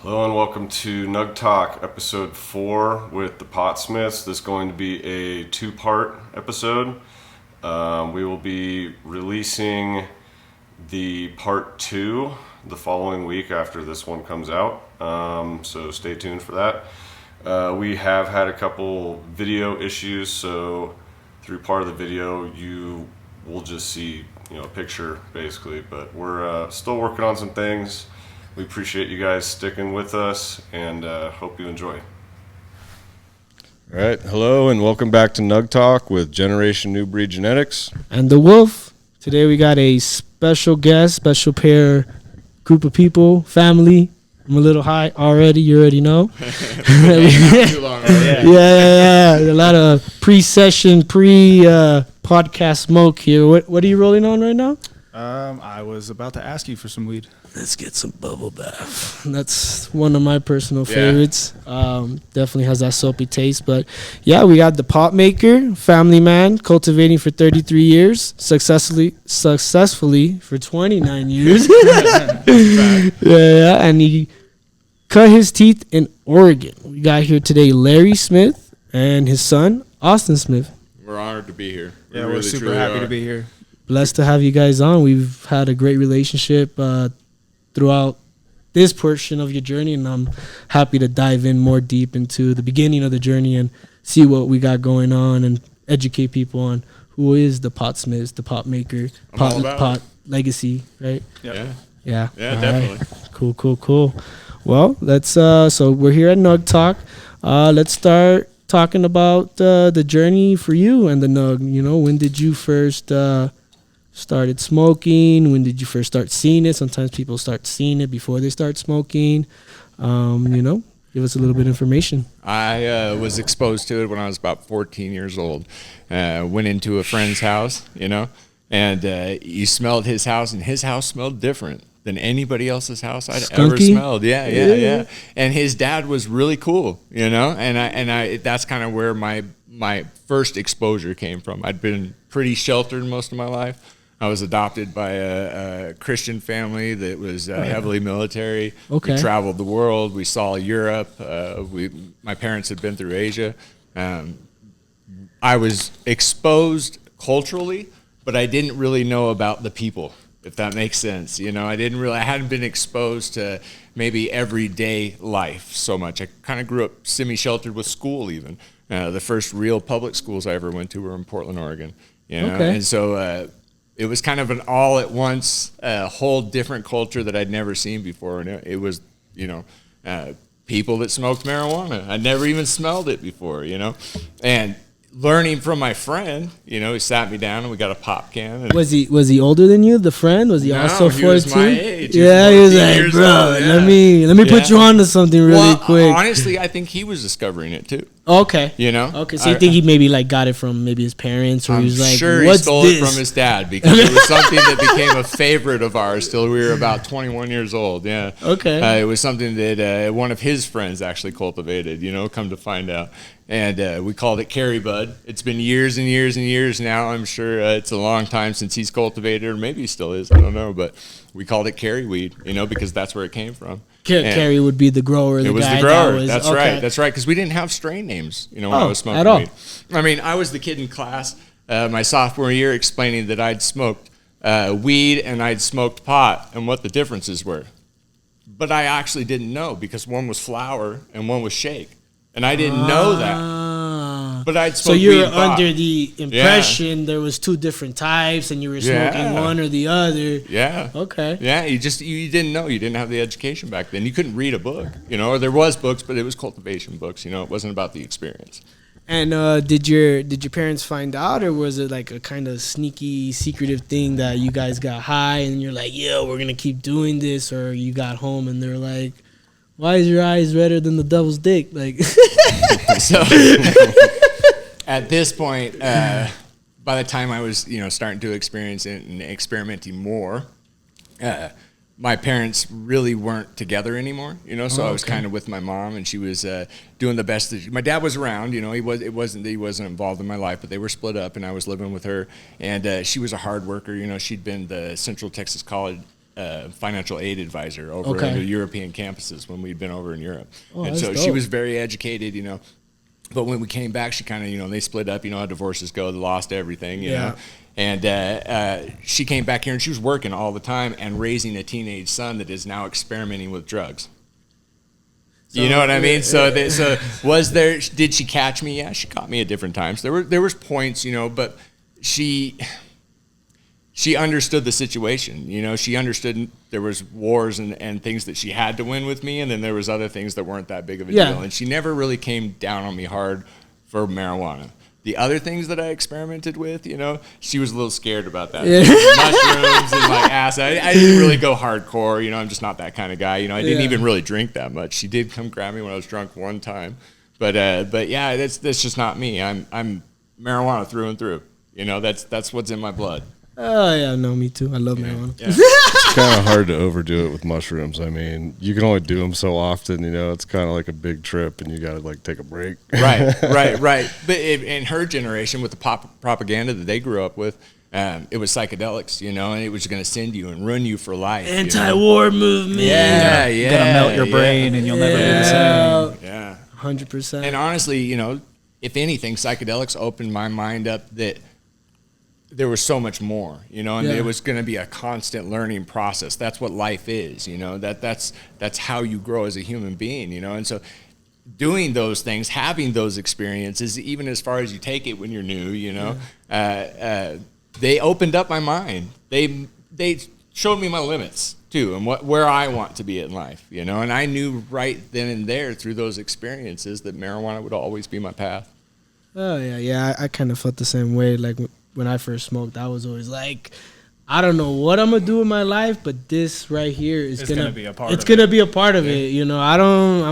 Hello and welcome to Nug Talk, episode 4 with the PotSmiths. This is going to be a two-part episode. We will be releasing the part 2 the following week after this one comes out, so stay tuned for that. We have had a couple video issues, so through part of the video you will just see a picture basically, but we're still working on some things. We appreciate you guys sticking with us and hope you enjoy. All right, hello and welcome back to Nug Talk with Generation New Breed Genetics. And the Wolf. Today we got a special guest, special pair, group of people, family. I'm a little high already, you already know. Not too long already. Yeah. A lot of pre-session, podcast smoke here. What are you rolling on right now? I was about to ask you for some weed. Let's get some bubble bath. That's one of my personal favorites. Definitely has that soapy taste. But yeah, we got the pot maker, family man, cultivating for 33 years, successfully for 29 years. Yeah, and he cut his teeth in Oregon. We got here today Larry Smith and his son, Austin Smith. We're honored to be here. Yeah, we're super happy to be here. Blessed to have you guys on. We've had a great relationship throughout this portion of your journey, and I'm happy to dive in more deep into the beginning of the journey and see what we got going on and educate people on who is the PotSmiths, the pot maker, pot legacy, right? Yep. Yeah. Yeah, definitely. Right. Cool. Well, let's so we're here at Nug Talk. Let's start talking about the journey for you and the Nug. When did you first started smoking? When did you first start seeing it? Sometimes people start seeing it before they start smoking. Give us a little bit of information. I was exposed to it when I was about 14 years old. Went into a friend's house, and you smelled his house, and his house smelled different than anybody else's house I'd ever smelled. Yeah. And his dad was really cool, and I that's kind of where my first exposure came from. I'd been pretty sheltered most of my life. I was adopted by a Christian family that was heavily military. Okay. We traveled the world. We saw Europe. My parents had been through Asia. I was exposed culturally, but I didn't really know about the people, if that makes sense. I hadn't been exposed to maybe everyday life so much. I kind of grew up semi-sheltered with school even. The first real public schools I ever went to were in Portland, Oregon. Okay. And so it was kind of an all-at-once, whole different culture that I'd never seen before. And it was, people that smoked marijuana. I'd never even smelled it before, And learning from my friend, he sat me down and we got a pop can. And Was he older than you, the friend? Was he also 14? He was my age. He was like, bro, let me put you on to something really quick. Honestly, I think he was discovering it too. Okay. Okay, so you think he maybe got it from maybe his parents, or he was like, sure what's he stole this? it from his dad, because it was something that became a favorite of ours till we were about 21 years old. Yeah. Okay. It was something that one of his friends actually cultivated, come to find out. And we called it Carry Bud. It's been years and years and years now. I'm sure it's a long time since he's cultivated, or maybe he still is. I don't know. But we called it Carry Weed, because that's where it came from. Carry would be the grower. It was the grower. That's right. That's right. Because we didn't have strain names, when I was smoking at all. weed. I mean, I was the kid in class my sophomore year explaining that I'd smoked weed and I'd smoked pot and what the differences were. But I actually didn't know, because one was flower and one was shake. And I didn't know that. But I'd smoked So you weed were and pot. under the impression there was two different types, and you were smoking one or the other. Yeah. Okay. Yeah, you didn't know. You didn't have the education back then. You couldn't read a book, or there was books, but it was cultivation books. It wasn't about the experience. And did your parents find out, or was it like a kind of sneaky, secretive thing that you guys got high and you're like, yeah, we're gonna keep doing this, or you got home and they're like, why is your eyes redder than the devil's dick? Like, so at this point, by the time I was, starting to experience it and experimenting more, my parents really weren't together anymore, so I was kind of with my mom, and she was doing the best. My dad was around, he wasn't involved in my life, but they were split up, and I was living with her, and she was a hard worker. She'd been the Central Texas College financial aid advisor over in the European campuses when we'd been over in Europe. Oh, and so she was very educated, you know. But when we came back, she kind of, you know, they split up, you know how divorces go, they lost everything, you know. And she came back here and she was working all the time and raising a teenage son that is now experimenting with drugs. You know what I mean? So did she catch me? Yeah, she caught me at different times. There was points, you know, but she understood the situation. You know, she understood there was wars and things that she had to win with me, and then there was other things that weren't that big of a deal. And she never really came down on me hard for marijuana. The other things that I experimented with, you know, she was a little scared about that. Mushrooms and like acid. I didn't really go hardcore. You know, I'm just not that kind of guy. You know, I didn't even really drink that much. She did come grab me when I was drunk one time, but yeah, that's just not me. I'm marijuana through and through. You know, that's what's in my blood. Oh yeah, no, me too. I love marijuana. Yeah. It's kind of hard to overdo it with mushrooms. I mean, you can only do them so often. You know, it's kind of like a big trip, and you got to like take a break. Right. But in her generation, with the propaganda that they grew up with, it was psychedelics, you know, and it was going to send you and ruin you for life. Anti-war movement. Yeah. Gonna melt your brain, and you'll never be the same. Yeah, 100%. And honestly, you know, if anything, psychedelics opened my mind up that there was so much more, you know, and it was going to be a constant learning process. That's what life is, you know, that's how you grow as a human being, you know. And so doing those things, having those experiences, even as far as you take it when you're new, you know, they opened up my mind. They showed me my limits too, and where I want to be in life, you know. And I knew right then and there through those experiences that marijuana would always be my path. Oh yeah. I kind of felt the same way. Like when I first smoked, I was always like, I don't know what I'm gonna do in my life, but this right here is gonna be a part. It's gonna be a part of it. You know, I'm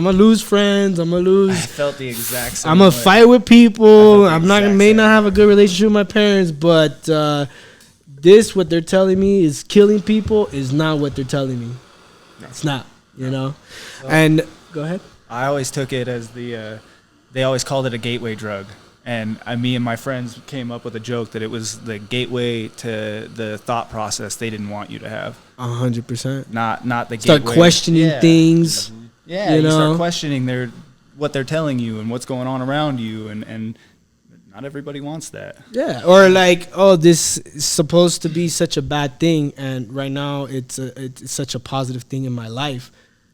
gonna lose friends. I'm gonna lose. I felt the exact same. I'm gonna fight with people. May not have a good relationship with my parents, but what they're telling me is killing people is not what they're telling me. No. It's not. You know, and go ahead. I always took it as they always called it a gateway drug. And me and my friends came up with a joke that it was the gateway to the thought process they didn't want you to have. 100%. Not the start gateway. Questioning things. Yeah, you start questioning what they're telling you and what's going on around you, and not everybody wants that. Yeah, or like, oh, this is supposed to be such a bad thing, and right now it's such a positive thing in my life.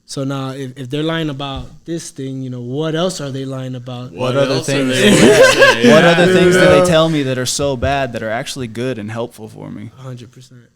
So now, if they're lying about this thing, you know, what else are they lying about? What other things? What other things do they tell me that are so bad that are actually good and helpful for me? 100%.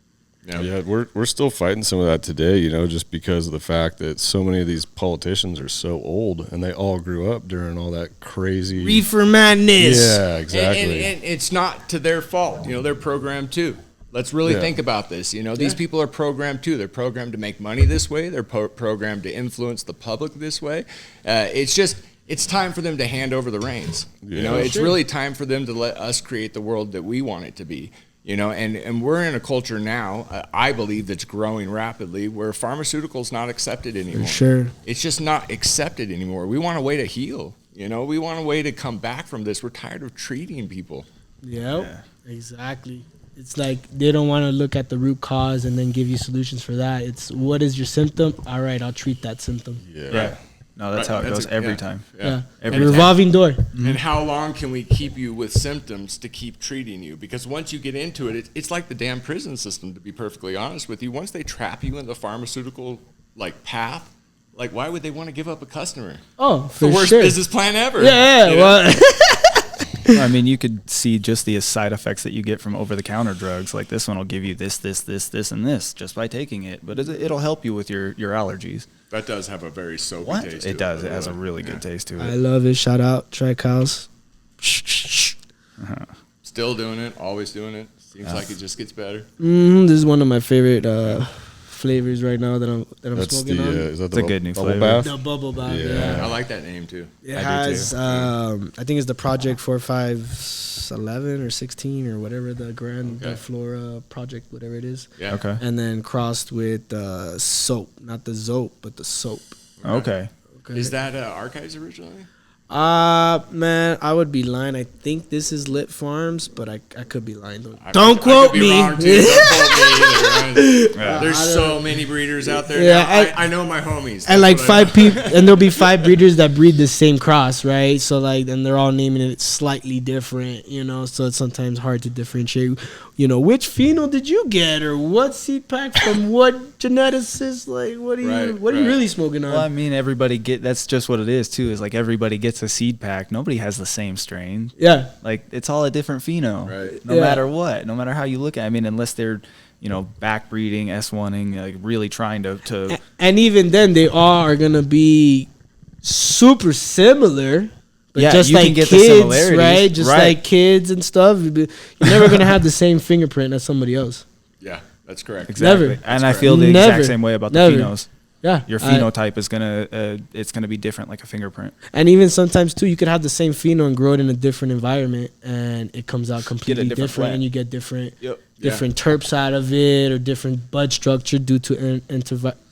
Yeah, we're still fighting some of that today, you know, just because of the fact that so many of these politicians are so old and they all grew up during all that crazy reefer madness. Yeah, exactly. And it's not to their fault, you know, they're programmed too. Let's really think about this. You know, these people are programmed too. They're programmed to make money this way. They're programmed to influence the public this way. It's time for them to hand over the reins. You know, it's really time for them to let us create the world that we want it to be. You know, and we're in a culture now, I believe, that's growing rapidly where pharmaceuticals not accepted anymore. For sure. It's just not accepted anymore. We want a way to heal. You know, we want a way to come back from this. We're tired of treating people. Yep, exactly. It's like they don't want to look at the root cause and then give you solutions for that. It's what is your symptom? All right, I'll treat that symptom. Yeah. No, that's how it goes every time. Yeah. Every revolving door. And how long can we keep you with symptoms to keep treating you? Because once you get into it, it's like the damn prison system, to be perfectly honest with you. Once they trap you in the pharmaceutical path, why would they want to give up a customer? Oh, for the worst business plan ever. Yeah, well. I mean, you could see just the side effects that you get from over-the-counter drugs. Like this one will give you this, and this just by taking it. But it'll help you with your allergies. That does have a very soapy taste to it. It does. It has a really good taste to it. I love it. Shout out Trek House. Still doing it. Always doing it. Seems like it just gets better. This is one of my favorite flavors right now that I'm smoking on. Is that it's a good new flavor. Bath? The bubble bath. Yeah. I like that name too. It has I think it's the Project 4511 or 16 or whatever the the Flora project, whatever it is. Yeah. Okay. And then crossed with soap, not the zope, but the soap. Okay. Is that Archives originally? Man, I would be lying. I think this is Lit Farms, but I could be lying. I Don't could quote be me. wrong, too. Don't quote me either, right? Yeah. There's so many breeders out there. Yeah, now. I know my homies. And like That's what I 5 people, and there'll be 5 breeders that breed the same cross, right? So like, and they're all naming it slightly different, you know. So it's sometimes hard to differentiate, you know, which pheno did you get, or what seed pack from what geneticist? Like, what are you really smoking on? Well, I mean, that's just what it is too. Is like everybody gets a seed pack. Nobody has the same strain. Yeah, Like it's all a different pheno. Right. No matter what, no matter how you look at it. I mean, unless they're, you know, backbreeding, S1ing, like really trying to and even then, they all are gonna be super similar. But Yeah, just you can like get the kids, similarities. right? Just Right. like kids and stuff. You're never gonna have the same fingerprint as somebody else. Yeah, that's correct. exactly. Never. And I That's feel the Never. exact same way about the Never. phenos. Yeah, Your phenotype is it's gonna be different, like a fingerprint. and even sometimes too, you could have the same pheno and grow it in a different environment, and it comes out completely different different, plant. and you get different Yep. different terps out of it, or different bud structure due to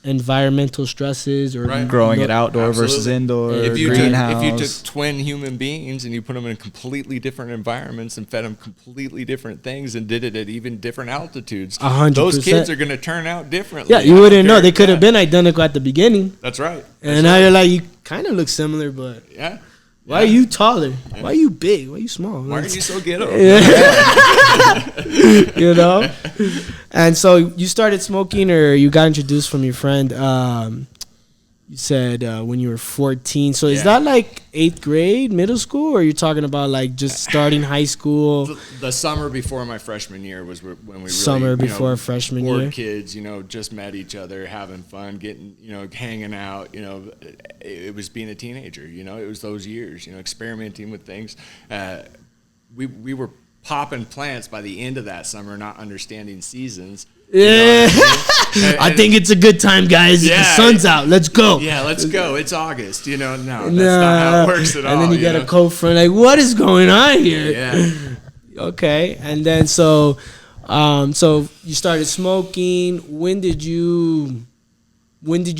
environmental stresses, or Right. Growing it outdoor versus Absolutely. indoor, If you greenhouse. took twin human beings and you put them in completely different environments and fed them completely different things and did it at even different altitudes, 100%. those kids are going to turn out differently. yeah, you I don't wouldn't know. care. They could have Yeah, been identical at the beginning, That's right. and now you're like, you kind of look similar, but Yeah. why are you taller? Why are you big? Why are you small? Why are you so ghetto? You know? And so you started smoking, or you got introduced from your friend, you said when you were 14. So is Yeah. that like 8th grade, middle school, or you're talking about like just starting high school? The summer before my freshman year was when we really, Summer before freshman bored year. kids, you know, just met each other, having fun, getting, you know, hanging out, you know, it was being a teenager, you know, it was those years, you know, experimenting with things. We were popping plants by the end of that summer, not understanding seasons. You know Yeah. what I mean? I think it's a good time, guys. The Yeah. sun's out. Let's go. Yeah, let's go. It's August. You know, no, that's not how it works at all. And then you get know? a cold front. Like, what is going on here? Yeah. Okay. And then so you started smoking. When did you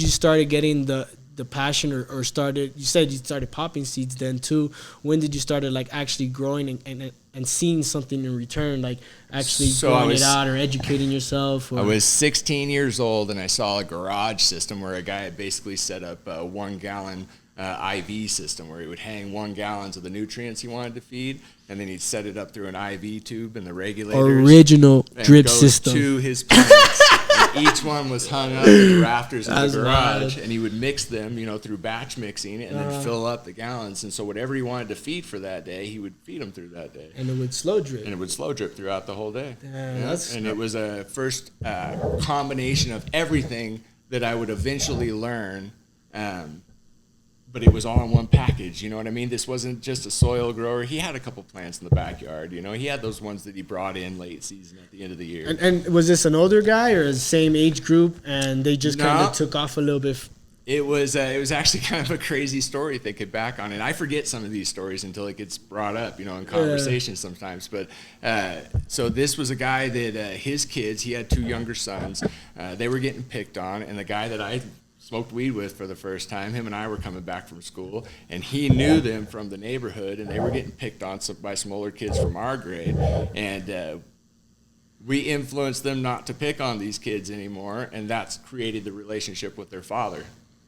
started getting the passion, or started? You said you started popping seeds then too. When did you started like actually growing and seeing something in return, like actually So growing it out or educating yourself? Or? I was 16 years old, and I saw a garage system where a guy had basically set up a 1 gallon IV system where he would hang 1 gallon of the nutrients he wanted to feed, and then he'd set it up through an IV tube and the regulators. Original and drip go system. to his plants. And each one was hung up in the rafters of That's the garage, wild. and he would mix them, you know, through batch mixing, and then fill up the gallons. And so whatever he wanted to feed for that day, he would feed them through that day. And it would slow drip. And it would slow drip throughout the whole day. Damn, Yeah. that's- And it was a first combination of everything that I would eventually learn, but it was all in one package. You know what I mean? This wasn't just a soil grower. He had a couple plants in the backyard. You know, he had those ones that he brought in late season at the end of the year. And was this an older guy or the same age group, and they just kind No. of took off a little bit? It was actually kind of a crazy story thinking back on it. I forget some of these stories until it gets brought up, you know, in conversation sometimes. But so this was a guy that his kids, he had 2 younger sons. They were getting picked on, and the guy that I smoked weed with for the first time, him and I were coming back from school, and he knew them from the neighborhood, and they were getting picked on by some older kids from our grade. And we influenced them not to pick on these kids anymore, and that's created the relationship with their father.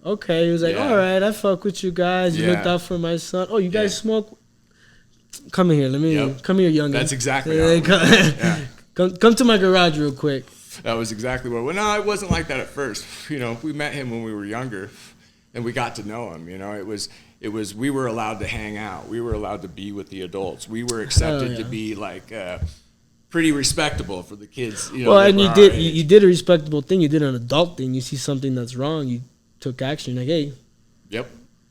Okay, he was like, Yeah. all right, I fuck with you guys. You Yeah. looked out for my son. Oh, you guys Yeah. smoke? Come here, Yep. come here, youngin. That's exactly how it come, was. Yeah. come to my garage real quick. That was exactly what. Well, no, it wasn't like that at first. You know, we met him when we were younger, and we got to know him. You know, it was. We were allowed to hang out. We were allowed to be with the adults. We were accepted to be like pretty respectable for the kids. You know, Well, that and were you our did age. you did a respectable thing. You did an adult thing. You see something that's wrong, you took action. Like, hey, Yep.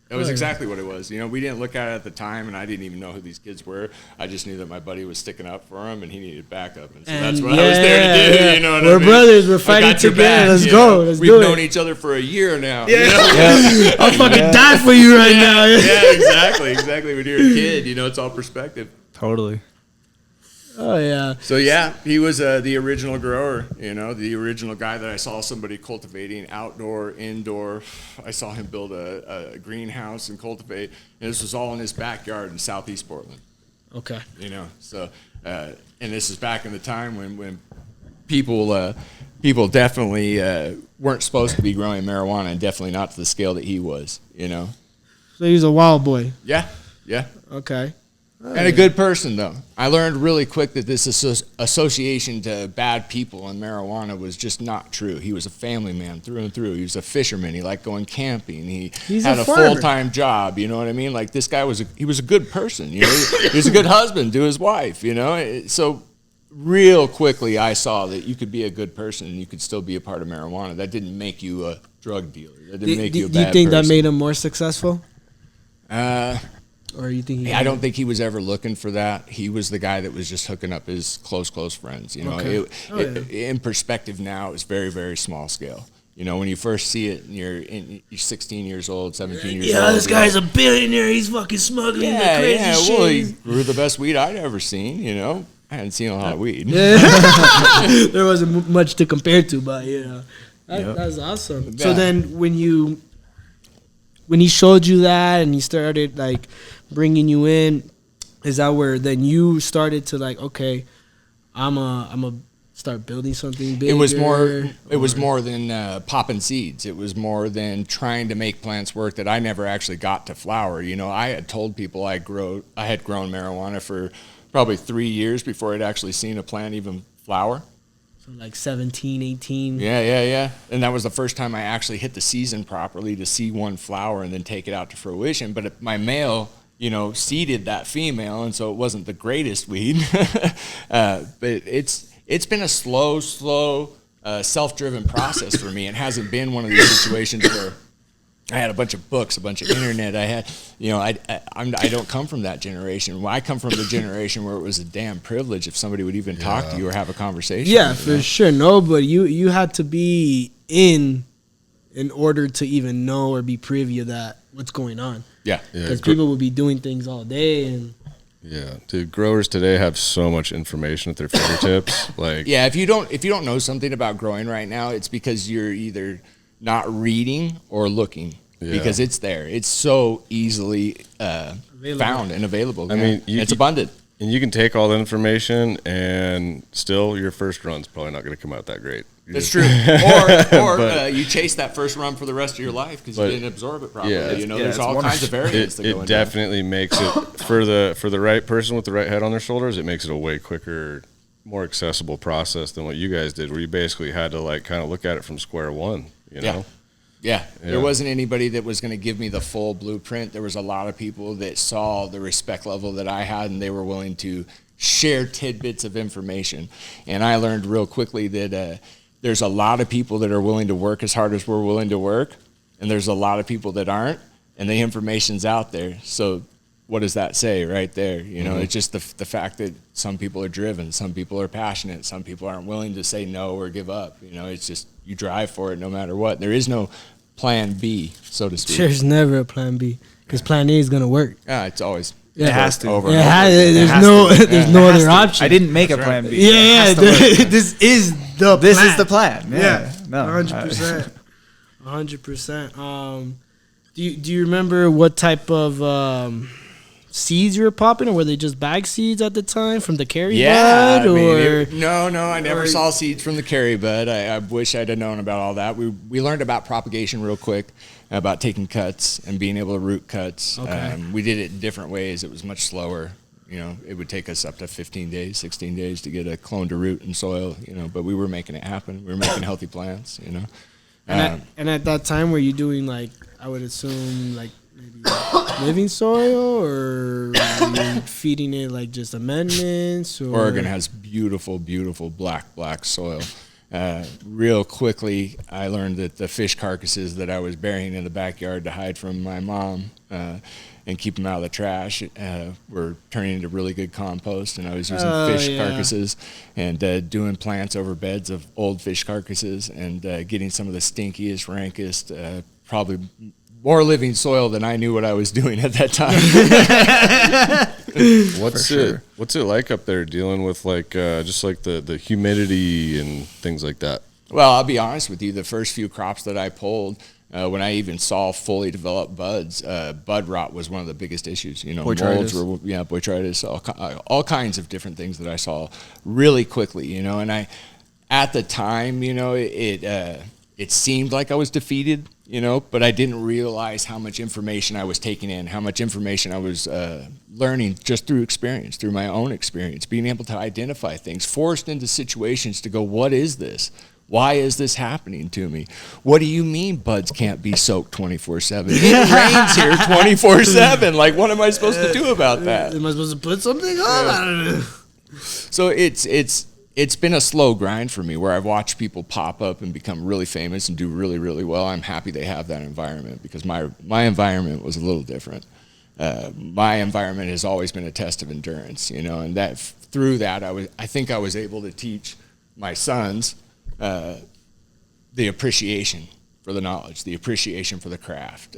That was Oh, yeah. exactly what it was. You know, we didn't look at it at the time, and I didn't even know who these kids were. I just knew that my buddy was sticking up for him, and he needed backup, and so that's And what I was there to do. yeah, You know what we're I mean? brothers. We're I fighting got your together. back, Let's you go. know? Let's We've do known it. each other for a year now. Yeah. You know? I'll fucking die for you right now. Yeah, exactly. When you're a kid, you know, it's all perspective. Totally. Oh yeah. So yeah, he was the original grower, the original guy that I saw somebody cultivating outdoor, indoor. I saw him build a greenhouse and cultivate, and this was all in his backyard in Southeast Portland. Okay. So and this is back in the time when people definitely weren't supposed to be growing marijuana, and definitely not to the scale that he was. So he's a wild boy. Yeah. Okay. And a good person, though. I learned really quick that this association to bad people and marijuana was just not true. He was a family man through and through. He was a fisherman. He liked going camping. He's had a full-time job. You know what I mean? Like, this guy was a good person. He was a good husband to his wife. So real quickly, I saw that you could be a good person and you could still be a part of marijuana. That didn't make you a drug dealer. That didn't make you a bad person. Do you think that made him more successful? Or you think I don't think he was ever looking for that. He was the guy that was just hooking up his close friends. Okay. In perspective now, it's very, very small scale. When you first see it, and you're 16 years old, 17 years old. Yeah, this guy's a billionaire. He's fucking smuggling the crazy shit. Well, he grew the best weed I'd ever seen. I hadn't seen a lot of weed. There wasn't much to compare to, but that's awesome. Yeah. So then, when he showed you that and he started like bringing you in, is that where then you started to like, okay, I'm a start building something bigger? It was more than popping seeds. It was more than trying to make plants work that I never actually got to flower. I had told people I had grown marijuana for probably 3 years before I'd actually seen a plant even flower. So like 17, 18. Yeah. And that was the first time I actually hit the season properly to see one flower and then take it out to fruition. But my male, seeded that female, and so it wasn't the greatest weed. But it's been a slow, self-driven process for me. It hasn't been one of these situations where I had a bunch of books, a bunch of internet. I had, I don't come from that generation. Well, I come from the generation where it was a damn privilege if somebody would even talk to you or have a conversation. Yeah, for sure. No, but you had to be in order to even know or be privy of that, what's going on. Yeah. Because people would be doing things all day and... Yeah, dude, growers today have so much information at their fingertips. If you don't know something about growing right now, it's because you're either not reading or looking, because it's there. It's so easily found and available. I mean, it's abundant. And you can take all the information, and still your first run's probably not going to come out that great. That's true. Or you chase that first run for the rest of your life because you didn't absorb it properly. There's all kinds of variants that go into it. It definitely makes it, for the right person with the right head on their shoulders, it makes it a way quicker, more accessible process than what you guys did, where you basically had to like kind of look at it from square one, know? Yeah. There wasn't anybody that was going to give me the full blueprint. There was a lot of people that saw the respect level that I had, and they were willing to share tidbits of information. And I learned real quickly that there's a lot of people that are willing to work as hard as we're willing to work, and there's a lot of people that aren't, and the information's out there. So what does that say right there? It's just the fact that some people are driven, some people are passionate, some people aren't willing to say no or give up. It's just you drive for it no matter what. There is no plan B, so to speak. There's never a plan B, because plan A is going to work. It's always... Yeah. It has to. There's no other option. I didn't make a plan B. This is the plan. This is the plan. Yeah. No. 100%. 100%. Do you remember what type of seeds you were popping, or were they just bag seeds at the time from the carry bud? I never saw seeds from the carry bud. I wish I'd have known about all that. We learned about propagation real quick, about taking cuts and being able to root cuts. Okay. We did it in different ways. It was much slower. It would take us up to 15 days, 16 days to get a clone to root in soil, but we were making it happen. We were making healthy plants, And at that time, were you doing like, I would assume like maybe living soil, or were you feeding it like just amendments? Or? Oregon has beautiful, beautiful black soil. Real quickly, I learned that the fish carcasses that I was burying in the backyard to hide from my mom and keep them out of the trash were turning into really good compost. And I was using fish carcasses and doing plants over beds of old fish carcasses and getting some of the stinkiest, rankest, probably more living soil than I knew what I was doing at that time. What's it like up there dealing with like just like the humidity and things like that? Well, I'll be honest with you. The first few crops that I pulled, when I even saw fully developed buds, bud rot was one of the biggest issues. You know, Botrytis. molds were, botrytis, all kinds of different things that I saw really quickly. You know, and at the time, you know, it seemed like I was defeated. You know, but I didn't realize how much information I was taking in, how much information I was learning just through experience, through my own experience, being able to identify things, forced into situations to go, what is this? Why is this happening to me? What do you mean buds can't be soaked 24/7? It rains here 24/7. Like, what am I supposed to do about that? Am I supposed to put something on? I don't know. So it's been a slow grind for me where I've watched people pop up and become really famous and do really, really well. I'm happy they have that environment because my environment was a little different. My environment has always been a test of endurance, you know, and that through that I think I was able to teach my sons the appreciation for the knowledge, the appreciation for the craft,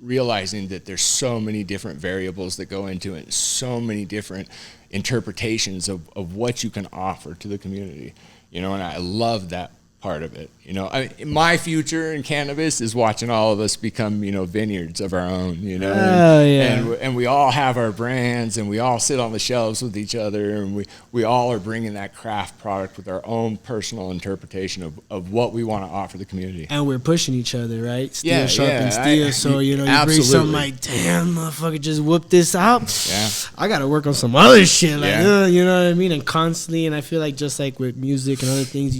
realizing that there's so many different variables that go into it, so many different interpretations of what you can offer to the community, you know, and I love that part of it. You know, my future in cannabis is watching all of us become, you know, vineyards of our own, you know, and we all have our brands and we all sit on the shelves with each other and we all are bringing that craft product with our own personal interpretation of what we want to offer the community. And we're pushing each other, right? Steel sharpens yeah, steel. So, you know, you bring something like, damn, motherfucker, just whoop this out. Yeah. I got to work on some other shit. Like, Yeah. you know what I mean? And constantly, and I feel like just like with music and other things,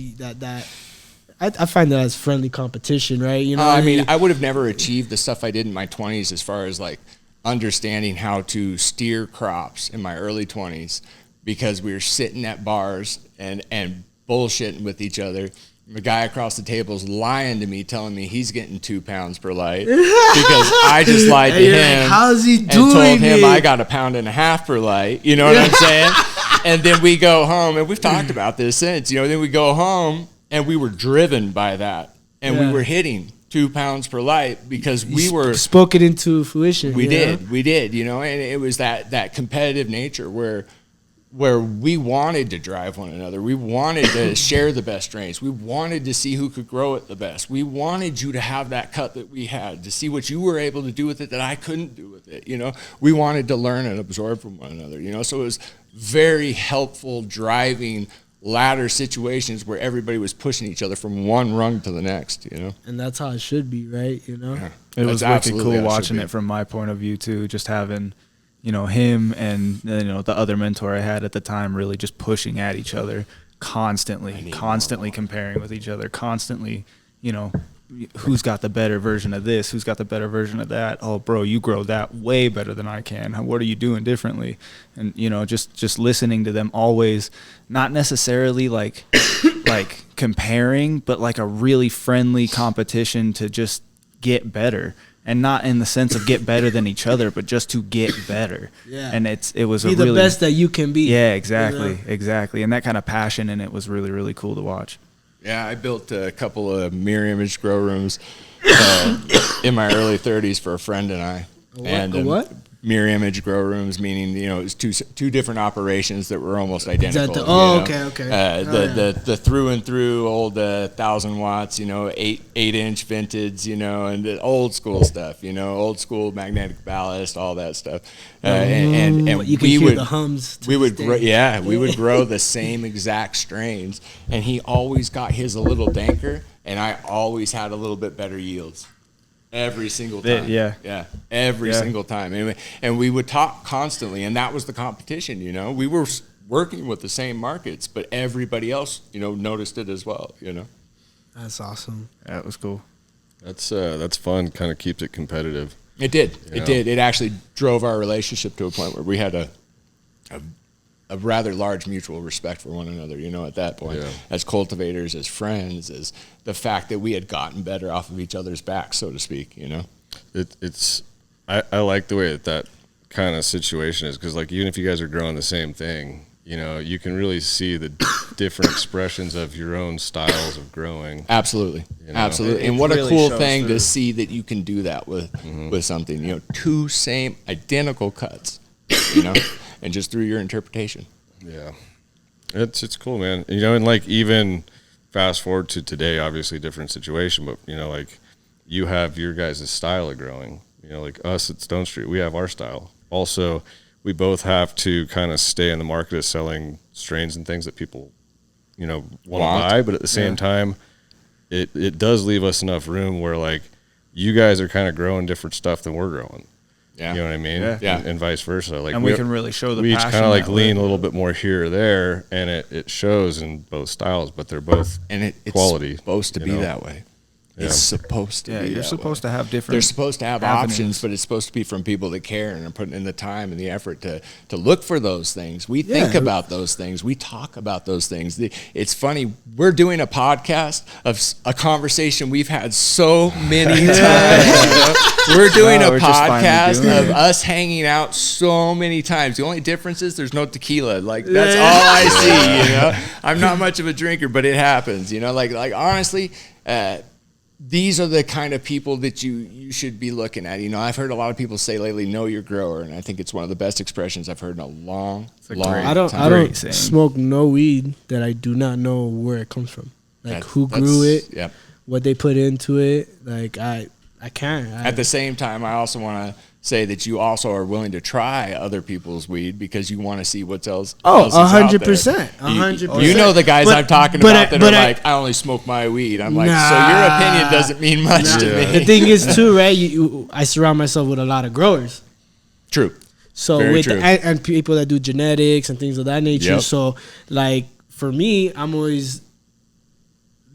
I find that as friendly competition, right? You know, I mean, I would have never achieved the stuff I did in my 20s as far as like understanding how to steer crops in my early 20s because we were sitting at bars and bullshitting with each other. The guy across the table is lying to me, telling me he's getting 2 pounds per light because I just lied to him. Like, how's he doing and told him it? I got 1.5 pounds per light. You know what I'm saying? And then we go home, and we've talked about this since. You know, then we go home. And we were driven by that. And we were hitting 2 pounds per light because we were... Spoke it into fruition. We did, you know. And it was that competitive nature where we wanted to drive one another. We wanted to share the best strains. We wanted to see who could grow it the best. We wanted you to have that cut that we had, to see what you were able to do with it that I couldn't do with it, you know. We wanted to learn and absorb from one another, you know. So it was very helpful driving ladder situations where everybody was pushing each other from one rung to the next, you know. And that's how it should be, right? You know. Yeah. It was That's wicked absolutely cool how it should watching be. it from my point of view too. Just having, you know, him and you know the other mentor I had at the time really just pushing at each other constantly comparing with each other, constantly, you know, who's got the better version of this, who's got the better version of that. Oh, bro, you grow that way better than I can. What are you doing differently? And you know, just listening to them always, not necessarily like comparing, but like a really friendly competition to just get better. And not in the sense of get better than each other, but just to get better. Yeah. And it was be a really, the best that you can be. Yeah, exactly, You know? exactly. And that kind of passion in it was really, really cool to watch. Yeah, I built a couple of mirror image grow rooms in my early 30s for a friend and I. What? Mirror image grow rooms, meaning, you know, it was two different operations that were almost identical. Okay. The through and through old 1,000 watts, you know, 8-inch vintage, you know, and the old school stuff, you know, old school magnetic ballast, all that stuff. And you can hear the hums. We would grow the same exact strains, and he always got his a little danker, and I always had a little bit better yields. Every single time. Every single time. And we would talk constantly, and that was the competition, you know. We were working with the same markets, but everybody else, you know, noticed it as well, you know. That's awesome. Yeah, it was cool. That's fun. Kind of keeps it competitive. It did. Yeah. It did. It actually drove our relationship to a point where we had a rather large mutual respect for one another, you know, at that point, as cultivators, as friends, as the fact that we had gotten better off of each other's backs, so to speak, you know. I like the way that kind of situation is, because like even if you guys are growing the same thing, you know, you can really see the different expressions of your own styles of growing. Absolutely. You know? Absolutely. It And what a really cool shows thing through. to see that you can do that with something, you know, two same identical cuts, you know, and just through your interpretation. Yeah, it's cool, man. You know, and like even fast forward to today, obviously different situation, but you know, like you have your guys' style of growing. You know, like us at Stone Street, we have our style. Also, we both have to kind of stay in the market of selling strains and things that people, you know, want to buy, but at the same time, it does leave us enough room where like you guys are kind of growing different stuff than we're growing. Yeah. You know what I mean? Yeah. And vice versa. Like And we can really show the we each passion kind of like that lean way. a little bit more here or there, and it shows in both styles, but they're both And it's quality. supposed to you be know? that way. Yeah. It's supposed to Yeah, be you're that supposed way. to have different. They're supposed to have avenues. options, but it's supposed to be from people that care and are putting in the time and the effort to look for those things. We think Yeah. about those things. We talk about those things. It's funny. We're doing a podcast of a conversation we've had so many times. You know? We're doing Wow, a we're just finally podcast doing of it. us hanging out so many times. The only difference is there's no tequila. Like that's all I see. You know, I'm not much of a drinker, but it happens. You know, like honestly. These are the kind of people that you should be looking at. You know, I've heard a lot of people say lately, know your grower, and I think it's one of the best expressions I've heard in a long a time. great- I don't Great saying. smoke no weed that I do not know where it comes from. Like That- who grew that's- it, Yep. what they put into it. Like I can't. At the same time, I also want to say that you also are willing to try other people's weed because you want to see what else. Oh, else is out there. 100%, 100%. You know the guys But- I'm talking but about I- that but are I- like, I only smoke my weed. I'm like, so your Nah. opinion doesn't mean much to me. The thing is too, right? I surround myself with a lot of growers. True. So Very with true. and people that do genetics and things of that nature. Yep. So like for me, I'm always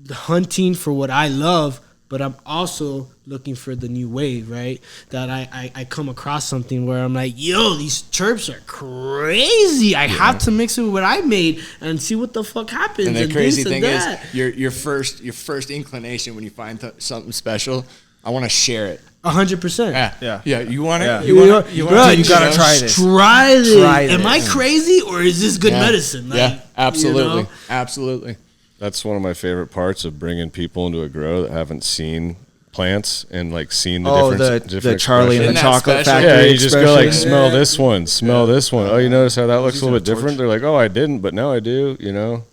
hunting for what I love, but I'm also looking for the new wave, right? That I come across something where I'm like, yo, these chirps are crazy. I have to mix it with what I made and see what the fuck happens. And the crazy this thing and is, that. your first inclination when you find something special, I want to share it. 100%. Yeah. You want it? Yeah. You want it? Bro, you gotta try this. Try this. Try Am I this. crazy or is this good Yeah. medicine? Like, Yeah, absolutely, you know? absolutely. That's one of my favorite parts of bringing people into a grow that haven't seen plants and like seen the Oh, different the different Charlie and the Isn't that Chocolate special? Factory. yeah, you just go like expression. smell this one, smell this one. Oh, you notice how that looks a using little a bit different? torch. They're like, oh, I didn't, but now I do. You know,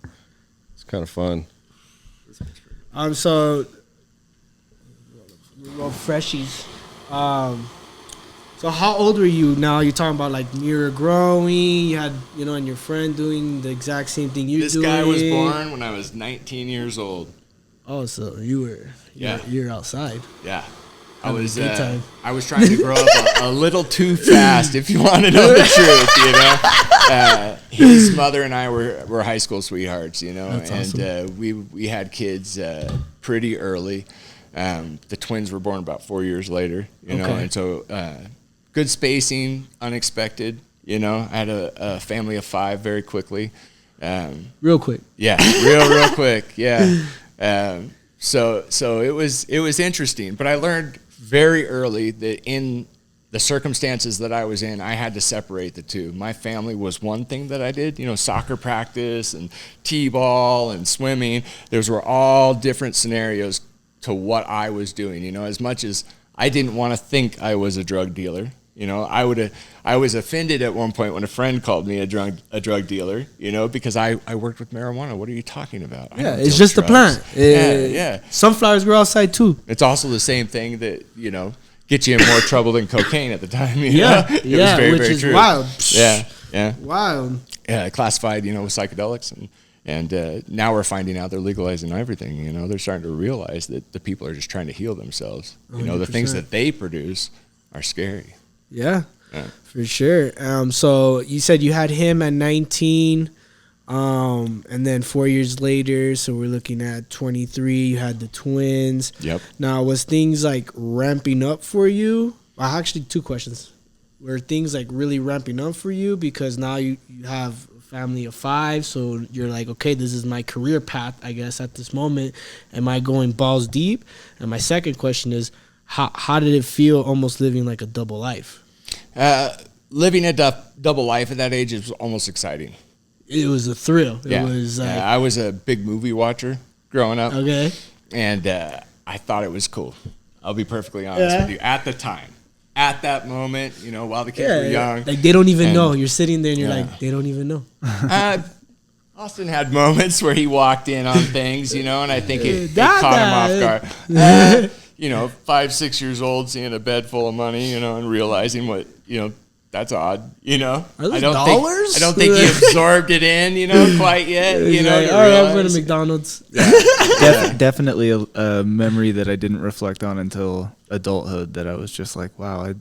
it's kind of fun. So, well, freshies. So how old were you now? You're talking about like mirror growing. You had, and your friend doing the exact same thing you This doing. guy was born when I was 19 years old. Oh, so you're outside. Yeah. Having a good time. I was trying to grow up a little too fast, if you want to know the truth, His mother and I were high school sweethearts, That's and awesome. we had kids pretty early. The twins were born about 4 years later, Okay. and so good spacing, unexpected. I had a family of 5 very quickly. Real quick. Yeah, real quick. Yeah. So it was interesting, but I learned very early that in the circumstances that I was in, I had to separate the two. My family was one thing that I did, soccer practice and t-ball and swimming. Those were all different scenarios to what I was doing. As much as I didn't want to think I was a drug dealer. I was offended at one point when a friend called me a drug dealer, because I worked with marijuana. What are you talking about? I Yeah, don't it's deal just a drugs. plant. Yeah. Sunflowers grow outside too. It's also the same thing that, gets you in more trouble than cocaine at the time. Yeah, It was yeah, very, which very is true. wild. Yeah. Wild. Yeah, classified, with psychedelics. And now we're finding out they're legalizing everything. They're starting to realize that the people are just trying to heal themselves. The things 100%. that they produce are scary. Yeah, Yeah. for sure. So you said you had him at 19, and then 4 years later, so we're looking at 23. You had the twins. Yep. Now, was things like ramping up for you? Well, actually, 2 questions. Were things like really ramping up for you because now you have a family of 5, so you're like, okay, this is my career path, I guess, at this moment. Am I going balls deep? And my second question is, how did it feel almost living like a double life? Living a double life at that age is almost exciting. it was a thrill. Yeah. It was like, I was a big movie watcher growing up. okay. And I thought it was cool. I'll be perfectly honest with you. At the time, at that moment, you know, while the kids were young. Like, they don't even And- know. You're sitting there and you're like, they don't even know. Austin had moments where he walked in on things, you know, and I think it That caught guy. him off guard. You know, 5, 6 years old, seeing a bed full of money, you know, and realizing what, you know, that's odd, you know. Are those I don't dollars? Think, I don't think he absorbed it in, you know, quite yet. You know, like, to all right, I'm going realize- to McDonald's. Definitely a memory that I didn't reflect on until adulthood. That I was just like, wow,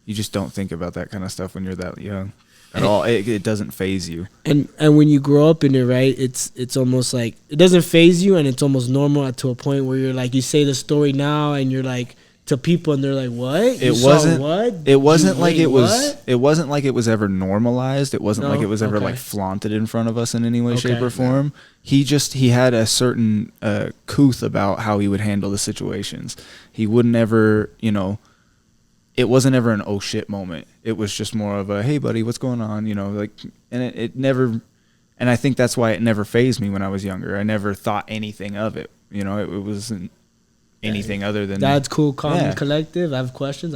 you just don't think about that kind of stuff when you're that young at all. It doesn't phase you. And when you grow up in it, right, it's almost like it doesn't phase you, and it's almost normal to a point where you're like, you say the story now and you're like, to people, and they're like, what? It wasn't what? It wasn't You like wait, it was what? it wasn't like it was ever normalized. It wasn't No? like it was ever Okay. like flaunted in front of us in any way, shape, Okay. or form. He had a certain couth about how he would handle the situations. He wouldn't ever, you know, it wasn't ever an oh shit moment. It was just more of a, hey buddy, what's going on? You know, like, and it never, and I think that's why it never fazed me when I was younger. I never thought anything of it. You know, it wasn't anything other than That's cool, calm, Yeah. and collective. I have questions.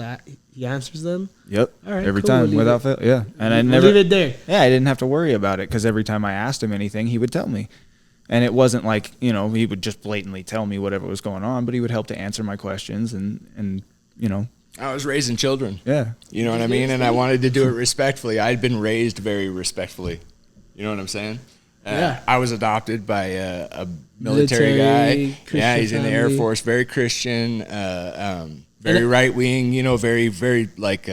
He answers them. Yep. All right, every cool, time we'll leave without fail. Yeah. And I We'll never leave it there. Yeah, I didn't have to worry about it because every time I asked him anything, he would tell me. And it wasn't like, you know, he would just blatantly tell me whatever was going on, but he would help to answer my questions and you know, I was raising children. yeah. You know what I mean? And I wanted to do it respectfully. I'd been raised very respectfully. You know what I'm saying? Yeah. I was adopted by a military Military, guy. Christian Yeah, he's in the Air family. Force, very Christian, very right wing. You know, very like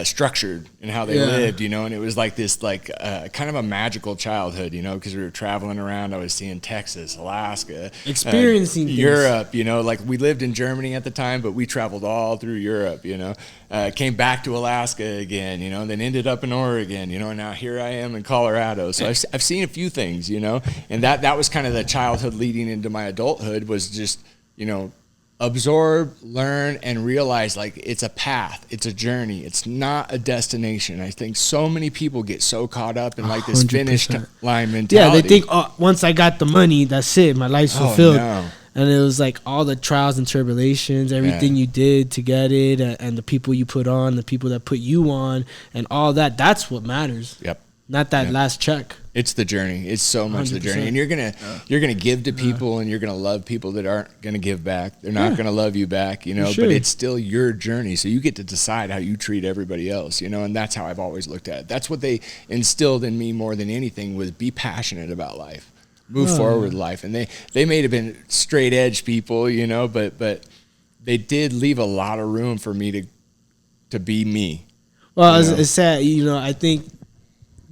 structured in how they Yeah. lived. You know, and it was like this like kind of a magical childhood. You know, because we were traveling around. I was seeing Texas, Alaska, Experiencing things. Europe. You know, like we lived in Germany at the time, but we traveled all through Europe. You know, came back to Alaska again. You know, and then ended up in Oregon. You know, and now here I am in Colorado. So I've seen a few things. You know, and that was kind of the childhood leading into my adulthood was just, you know, absorb, learn, and realize like it's a path, it's a journey, it's not a destination. I think so many people get so caught up in like this 100%. finish line Yeah, mentality. they think, oh, once I got the money, that's it. My life's Oh, fulfilled. no. And it was like all the trials and tribulations, everything you did to get it, and the people you put on, the people that put you on, and all that. That's what matters. Yep. Not that Yeah. last check. It's the journey. It's so much the 100%. journey, and you're gonna give to people, and you're gonna love people that aren't gonna give back. They're not gonna love you back, you know. For sure. But it's still your journey, so you get to decide how you treat everybody else, you know. And that's how I've always looked at it. That's what they instilled in me more than anything was be passionate about life, move forward with life. And they may have been straight edge people, you know, but they did leave a lot of room for me to be me. Well, You know? it's sad. You know, I think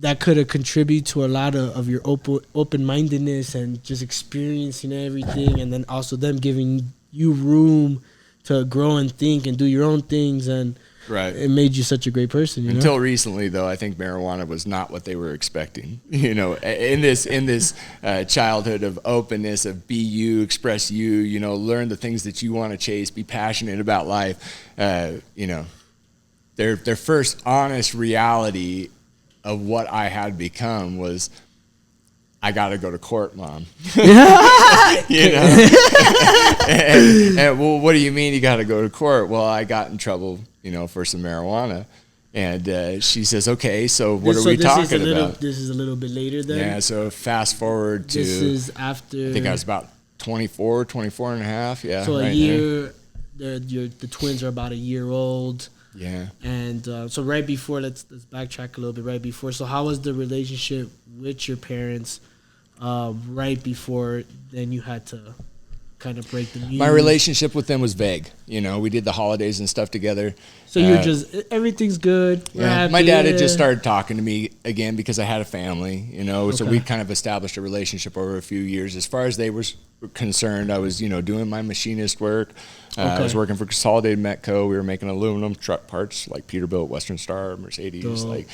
that could have contributed to a lot of your open-mindedness and just experiencing everything, and then also them giving you room to grow and think and do your own things, and Right. it made you such a great person. You know? Until recently, though, I think marijuana was not what they were expecting. You know, in this childhood of openness, of be you, express you, you know, learn the things that you want to chase, be passionate about life. You know, their first honest reality of what I had become was, I got to go to court, Mom. You know? and, well, what do you mean you got to go to court? Well, I got in trouble, you know, for some marijuana. And she says, okay, so what are we talking about? This is a little bit later then? Yeah, so fast forward to, This is after... I think I was about 24 and a half. Yeah. So a right year... The twins are about a year old. there. Yeah. And so right before, let's backtrack a little bit. Right before, so how was the relationship with your parents right before then you had to kind of break the news? My relationship with them was vague. You know, we did the holidays and stuff together. So you're just, everything's good. We're Yeah, happy. my dad had yeah. just started talking to me again because I had a family, you know, so Okay. we kind of established a relationship over a few years. As far as they were concerned, I was, you know, doing my machinist work. I was working for Consolidated Metco. We were making aluminum truck parts like Peterbilt, Western Star, Mercedes. Dope. Like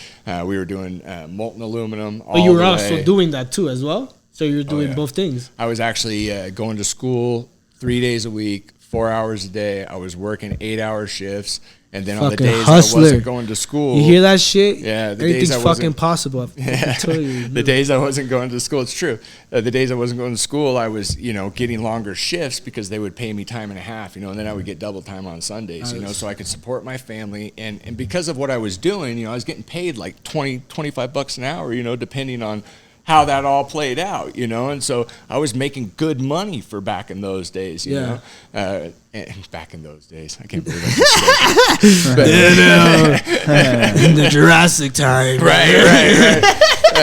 we were doing molten aluminum. But you were the also way. doing that too as well? So you're doing yeah. both things? I was actually going to school 3 days a week, 4 hours a day. I was working 8-hour shifts. And then on the Fucking days hustler. I wasn't going to school. You hear that shit? Yeah, the Everything's days I fucking wasn't- possible. I can tell you. The days I wasn't going to school, it's true. The days I wasn't going to school, I was, getting longer shifts because they would pay me time and a half, and then I would get double time on Sundays, so I could support my family. And because of what I was doing, I was getting paid like $25 an hour, depending on how that all played out, and so I was making good money for back in those days, you know. And back in those days, I can't believe I just said that. In the Jurassic time. Right.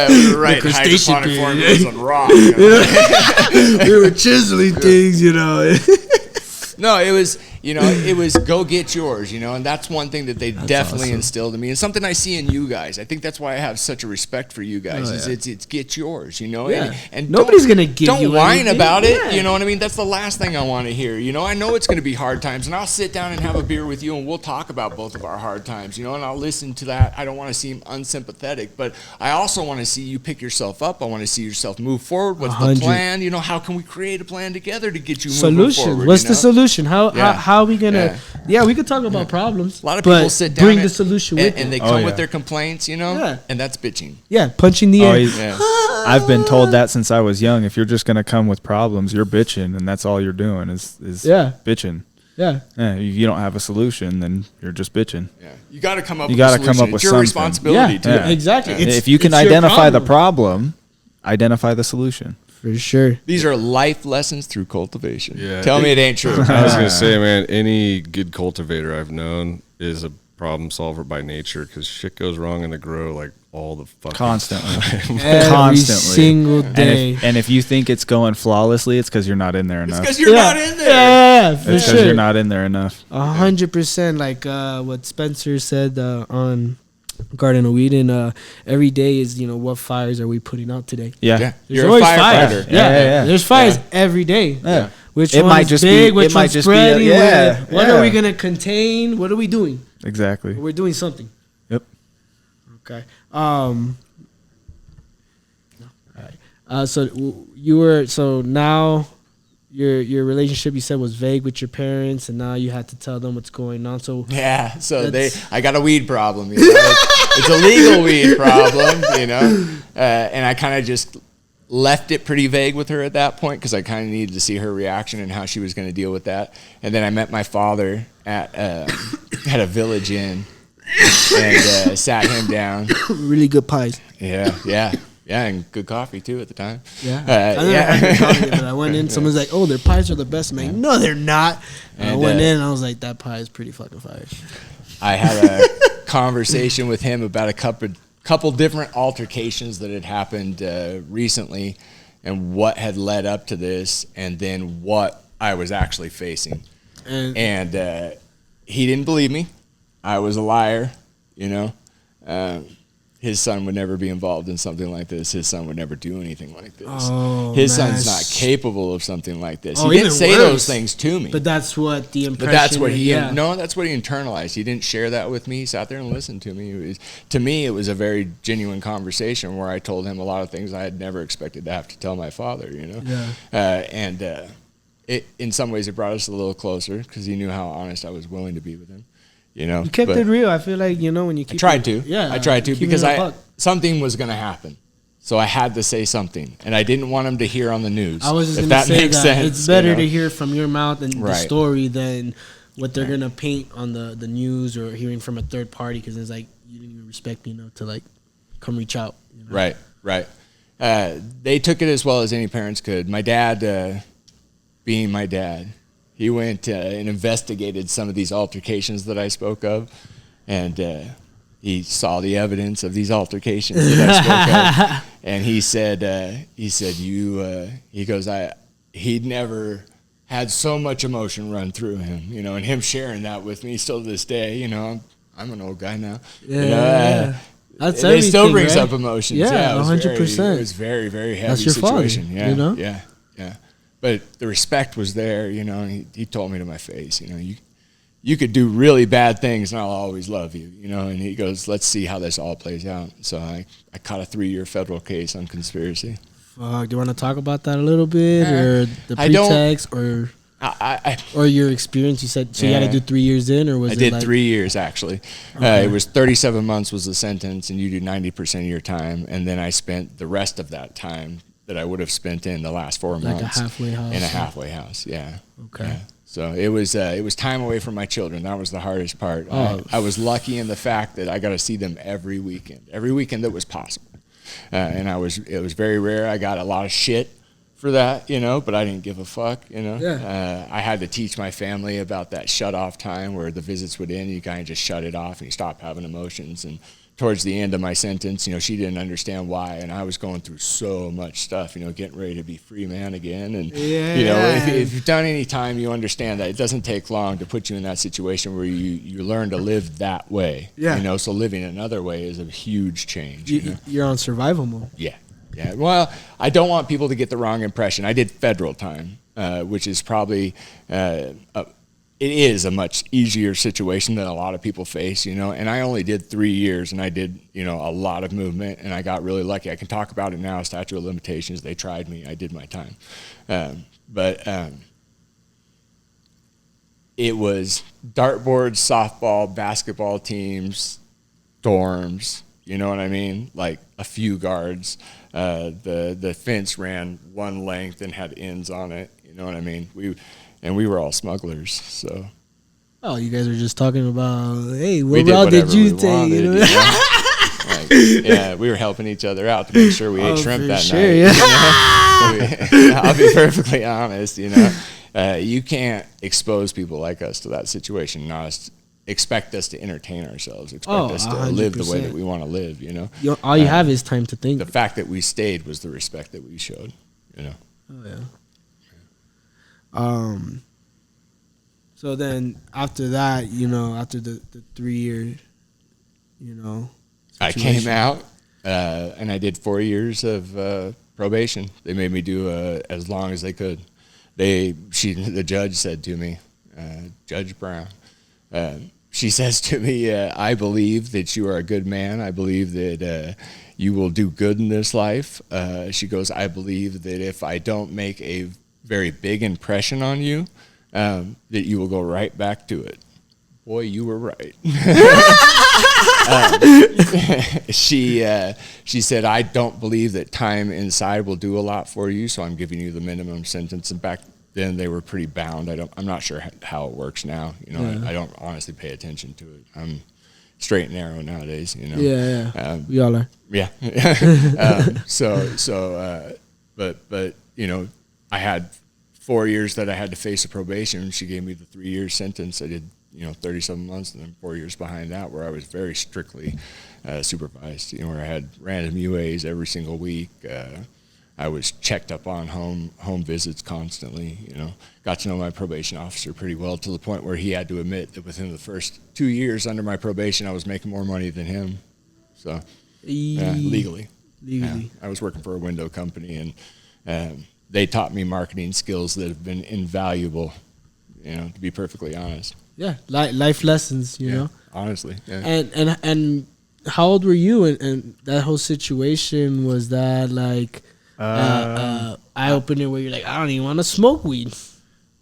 We were writing crustacean hydroponic period. formulas on rock. We were chiseling things, No, it was go get yours, and that's one thing that they definitely awesome. instilled in me, and something I see in you guys. I think that's why I have such a respect for you guys. It's get yours, Yeah. and Nobody's gonna give don't you whine anything. about it. Yeah. You know what I mean? That's the last thing I want to hear. I know it's going to be hard times, and I'll sit down and have a beer with you, and we'll talk about both of our hard times, and I'll listen to that. I don't want to seem unsympathetic, but I also want to see you pick yourself up. I want to see yourself move forward. What's the 100. plan? How can we create a plan together to get you moving Solution. forward? What's the solution? How are we gonna? Yeah. We could talk about problems. A lot of people but sit down bring and, the solution and, with and it. they come yeah. with their complaints, Yeah. and that's bitching. Yeah, punching the air. Yeah. I've been told that since I was young. If you're just gonna come with problems, you're bitching, and that's all you're doing is bitching. Yeah. Yeah, you don't have a solution, then you're just bitching. Yeah. You got to come up. You with gotta a solution. come up with it's your something. responsibility Yeah, too. Yeah. exactly. It's- If you can it's your identify the problem, identify the solution. For sure. These are life lessons through cultivation. Yeah. Tell me it ain't true. I was gonna say, man, any good cultivator I've known is a problem solver by nature because shit goes wrong in the grow like all the fucking Constantly. Every Constantly. single And day. if you think it's going flawlessly, it's because you're not in there It's enough. because you're not in there. Yeah, for It's because sure. you're not in there enough. 100%. Like what Spencer said on Garden of Eden. Every day is what fires are we putting out today? Yeah. Yeah. There's You're a always firefighter. fires. Yeah. There's fires Yeah. every day. Yeah. Which It one might is just big? be- Which it might one's just be a- spreading? yeah, What are yeah. we gonna contain? What are we doing? Exactly. We're doing something. Yep. Okay. All right. So now your relationship you said was vague with your parents, and now you had to tell them what's going on. So Yeah. So That's- I got a weed problem. It's a legal weed problem. And I kind of just left it pretty vague with her at that point because I kind of needed to see her reaction and how she was going to deal with that. And then I met my father at a Village Inn and sat him down. really good pies. Yeah, and good coffee too at the time. Yeah. Uh, I never yeah. had coffee, but I went in. Someone's like, "Oh, their pies are the best." I'm like, "No, they're not." And I And, went in. And I was like, "That pie is pretty fucking fire." I had a conversation with him about a couple different altercations that had happened recently and what had led up to this and then what I was actually facing. And he didn't believe me. I was a liar, His son would never be involved in something like this. His son would never do anything like this. Oh, His man. son's not capable of something like this. Oh, He didn't even say worse. those things to me. But that's what the impression. But that's what he yeah. that's what he internalized. He didn't share that with me. He sat there and listened to me. To me, it was a very genuine conversation where I told him a lot of things I had never expected to have to tell my father. Yeah. It in some ways it brought us a little closer because he knew how honest I was willing to be with him. You kept but it real. I feel like when you keep. I tried to. Yeah. I tried to keeping because it a buck. something was going to happen. So I had to say something, and I didn't want him to hear on the news. I was just if gonna that say makes that sense. it's better to hear from your mouth and the Right. story than what they're gonna paint on the news or hearing from a third party because it's like you didn't even respect me enough to like come reach out. Right. They took it as well as any parents could. My dad, being my dad, he went and investigated some of these altercations that I spoke of, and he saw the evidence of these altercations that I spoke of, and he said, he'd never had so much emotion run through him, and him sharing that with me still to this day, I'm an old guy now. Yeah. That's It still everything, brings right? up emotions. Yeah, it was 100%. It was very, very heavy That's your father, situation. Yeah. But the respect was there, and he told me to my face, you could do really bad things and I'll always love you, and he goes, let's see how this all plays out. So I caught a 3-year federal case on conspiracy. Fuck, do you want to talk about that a little bit or the I don't- pretext or? Or your experience? You said so. You had to do 3 years in, or was I it did like 3 years actually. Okay. It was 37 months was the sentence, and you do 90% of your time, and then I spent the rest of that time that I would have spent in the last 4 like months a halfway house? in a halfway house. Yeah. Okay. Yeah. So it was time away from my children. That was the hardest part. Oh. I was lucky in the fact that I got to see them every weekend that was possible, and it was very rare. I got a lot of shit for that, but I didn't give a fuck, Yeah. I had to teach my family about that shut off time where the visits would end. You kind of just shut it off and you stop having emotions. And towards the end of my sentence, she didn't understand why. And I was going through so much stuff, getting ready to be free man again. And, if you've done any time, you understand that it doesn't take long to put you in that situation where you learn to live that way. Yeah. So living another way is a huge change. You're on survival mode. Yeah. Yeah, well, I don't want people to get the wrong impression. I did federal time, which is probably, it is a much easier situation than a lot of people face, and I only did 3 years, and I did, a lot of movement, and I got really lucky. I can talk about it now, statute of limitations. They tried me. I did my time. But it was dartboards, softball, basketball teams, dorms, you know what I mean? Like a few guards. The fence ran one length and had ends on it. You know what I mean? We were all smugglers. So. Oh, you guys are just talking about, hey, what We route did whatever you we take? wanted, yeah, we were helping each other out to make sure we ate shrimp for that sure, night. yeah. I'll be perfectly honest. You can't expose people like us to that situation. Expect us to entertain ourselves. Expect us to live the way that we want to live. All you have is time to think. The fact that we stayed was the respect that we showed. Oh yeah. So then after that, after the 3 years, I came out and I did 4 years of probation. They made me do as long as they could. The judge said to me, Judge Brown, she says to me, I believe that you are a good man. I believe that you will do good in this life. She goes, I believe that if I don't make a very big impression on you, that you will go right back to it. Boy, you were right. She said, I don't believe that time inside will do a lot for you, so I'm giving you the minimum sentence. And back then they were pretty bound. I'm not sure how it works now. I don't honestly pay attention to it. I'm straight and narrow nowadays. Yeah. We all are. Yeah. But I had 4 years that I had to face a probation. She gave me the 3 year sentence. I did 37 months, and then 4 years behind that where I was very strictly supervised, where I had random UAs every single week. I was checked up on home visits constantly, got to know my probation officer pretty well to the point where he had to admit that within the first 2 years under my probation, I was making more money than him. So legally. I was working for a window company, and they taught me marketing skills that have been invaluable, to be perfectly honest. Yeah, life lessons, you know. Honestly, yeah. And how old were you? And that whole situation, was that like eye-opener where you're like, I don't even want to smoke weed?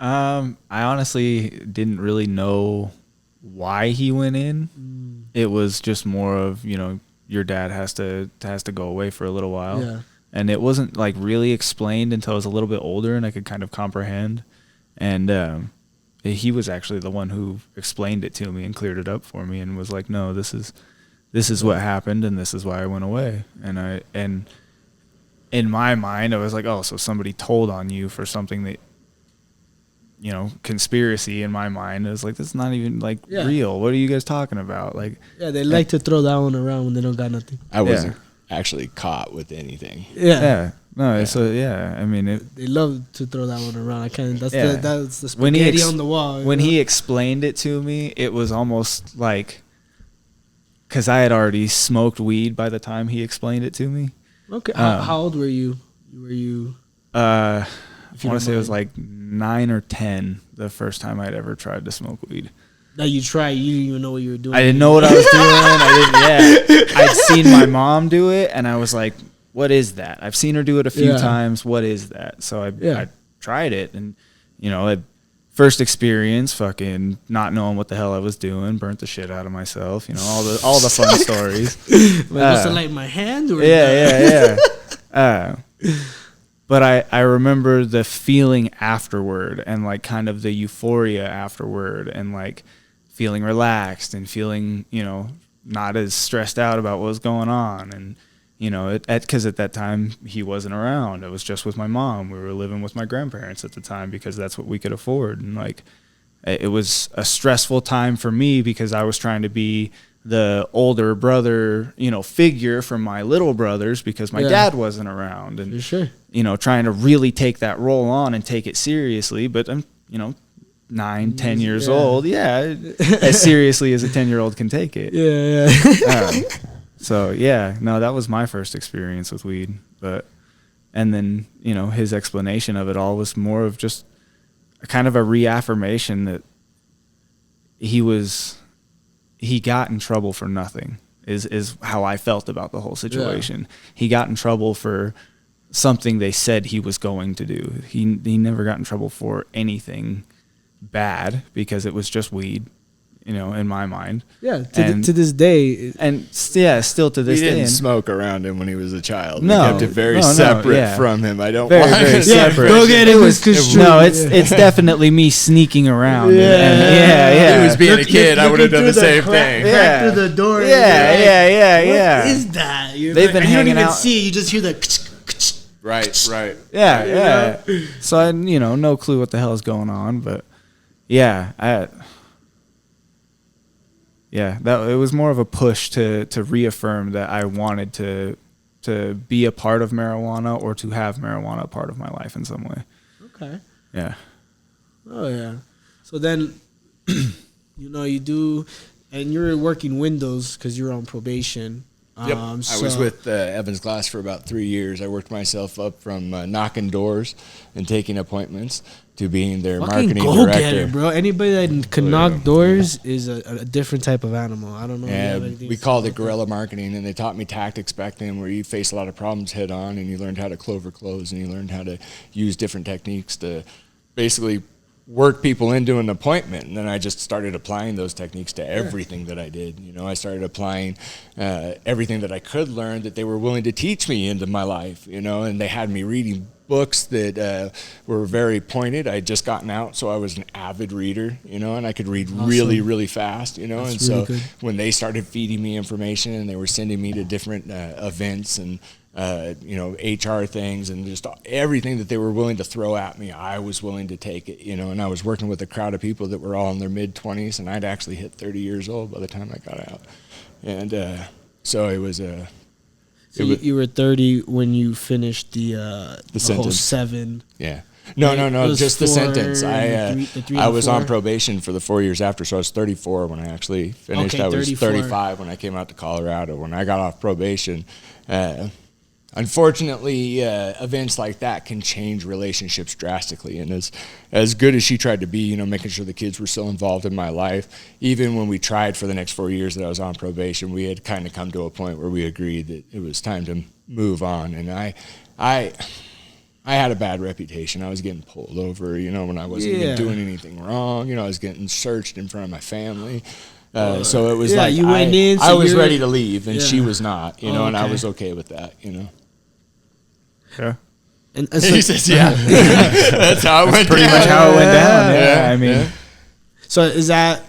I honestly didn't really know why he went in. It was just more of, your dad has to go away for a little while. Yeah. And it wasn't like really explained until I was a little bit older and I could kind of comprehend. And he was actually the one who explained it to me and cleared it up for me and was like, no, this is what happened and this is why I went away. And in my mind, I was like, oh, so somebody told on you for something that, conspiracy in my mind. I was like, that's not even real. What are you guys talking about? Like, yeah, they like to throw that one around when they don't got nothing. I wasn't actually caught with anything. Yeah. No, so I mean, they love to throw that one around. I can't. That's the spaghetti when he on the wall. When he explained it to me, it was almost like, because I had already smoked weed by the time he explained it to me. Okay. How old were you? I want to say it was like 9 or 10 the first time I'd ever tried to smoke weed. Now you tried. You didn't even know what you were doing. I didn't know what I was doing. I'd seen my mom do it, and I was like, what is that? I've seen her do it a few times. What is that? So I tried it, and first experience, fucking not knowing what the hell I was doing, burnt the shit out of myself, you know, all the fun stories. Was it like my hand? Or Yeah. But I remember the feeling afterward, and like kind of the euphoria afterward, and like feeling relaxed and feeling, you know, not as stressed out about what was going on. And, you know, because at that time he wasn't around. I was just with my mom. We were living with my grandparents at the time because that's what we could afford. And like, it was a stressful time for me because I was trying to be the older brother, you know, figure for my little brothers because my dad wasn't around. And, you know, trying to really take that role on and take it seriously. But I'm, you know, 9-10 years old. Yeah. As seriously as a 10-year-old can take it. So yeah, no, that was my first experience with weed. And then, you know, his explanation of it all was more of just a kind of a reaffirmation that he got in trouble for nothing is how I felt about the whole situation. He got in trouble for something they said he was going to do. He never got in trouble for anything bad because it was just weed, you know, in my mind. Yeah, to this day. And yeah, still to this day. We didn't smoke around him when he was a child. No. We kept it very separate from him. I don't very, want very to separate. Go get it. No, it's definitely me sneaking around. If he was being a kid, I would have done the same thing. Crack through the door. Yeah. What is that? They've been hanging out. You don't even see it. You just hear the. Right. Yeah. So I, you know, no clue what the hell is going on, but yeah, that it was more of a push to reaffirm that I wanted to be a part of marijuana or to have marijuana a part of my life in some way. Okay. Yeah. Oh yeah. So then, you know, you do, and you're working windows because you're on probation. Yep. I was with Evans Glass for about 3 years. I worked myself up from knocking doors and taking appointments to being their marketing director. Bro. Anybody that can knock doors is a different type of animal. I don't know. Yeah, we called it guerrilla marketing, and they taught me tactics back then where you face a lot of problems head on, and you learned how to clover close, and you learned how to use different techniques to basically work people into an appointment. And then I just started applying those techniques to everything that I did. You know, I started applying everything that I could learn that they were willing to teach me into my life, you know, and they had me reading books that were very pointed. I had just gotten out, so I was an avid reader, you know, and I could read really, really fast, you know. That's and really so good. when they started feeding me information and they were sending me to different events and you know, HR things and just everything that they were willing to throw at me, I was willing to take it, you know. And I was working with a crowd of people that were all in their mid-20s, and I'd actually hit 30 years old by the time I got out. And so it was a... So you were 30 when you finished the whole 7. Yeah. No, just the sentence. I was on 4? probation for the 4 years after, so I was 34 when I actually finished. Okay, I was 34. 35 when I came out to Colorado. When I got off probation, unfortunately, events like that can change relationships drastically. And as good as she tried to be, you know, making sure the kids were still involved in my life, even when we tried for the next 4 years that I was on probation, we had kind of come to a point where we agreed that it was time to move on. And I had a bad reputation. I was getting pulled over, you know, when I wasn't even doing anything wrong. You know, I was getting searched in front of my famly. So it was like you went in, so I was ready to leave, and she was not, you know, and I okay. was okay with that, you know. Yeah. And He says, yeah. That's how it went Pretty down. much how it went down. Yeah. I mean, so is that,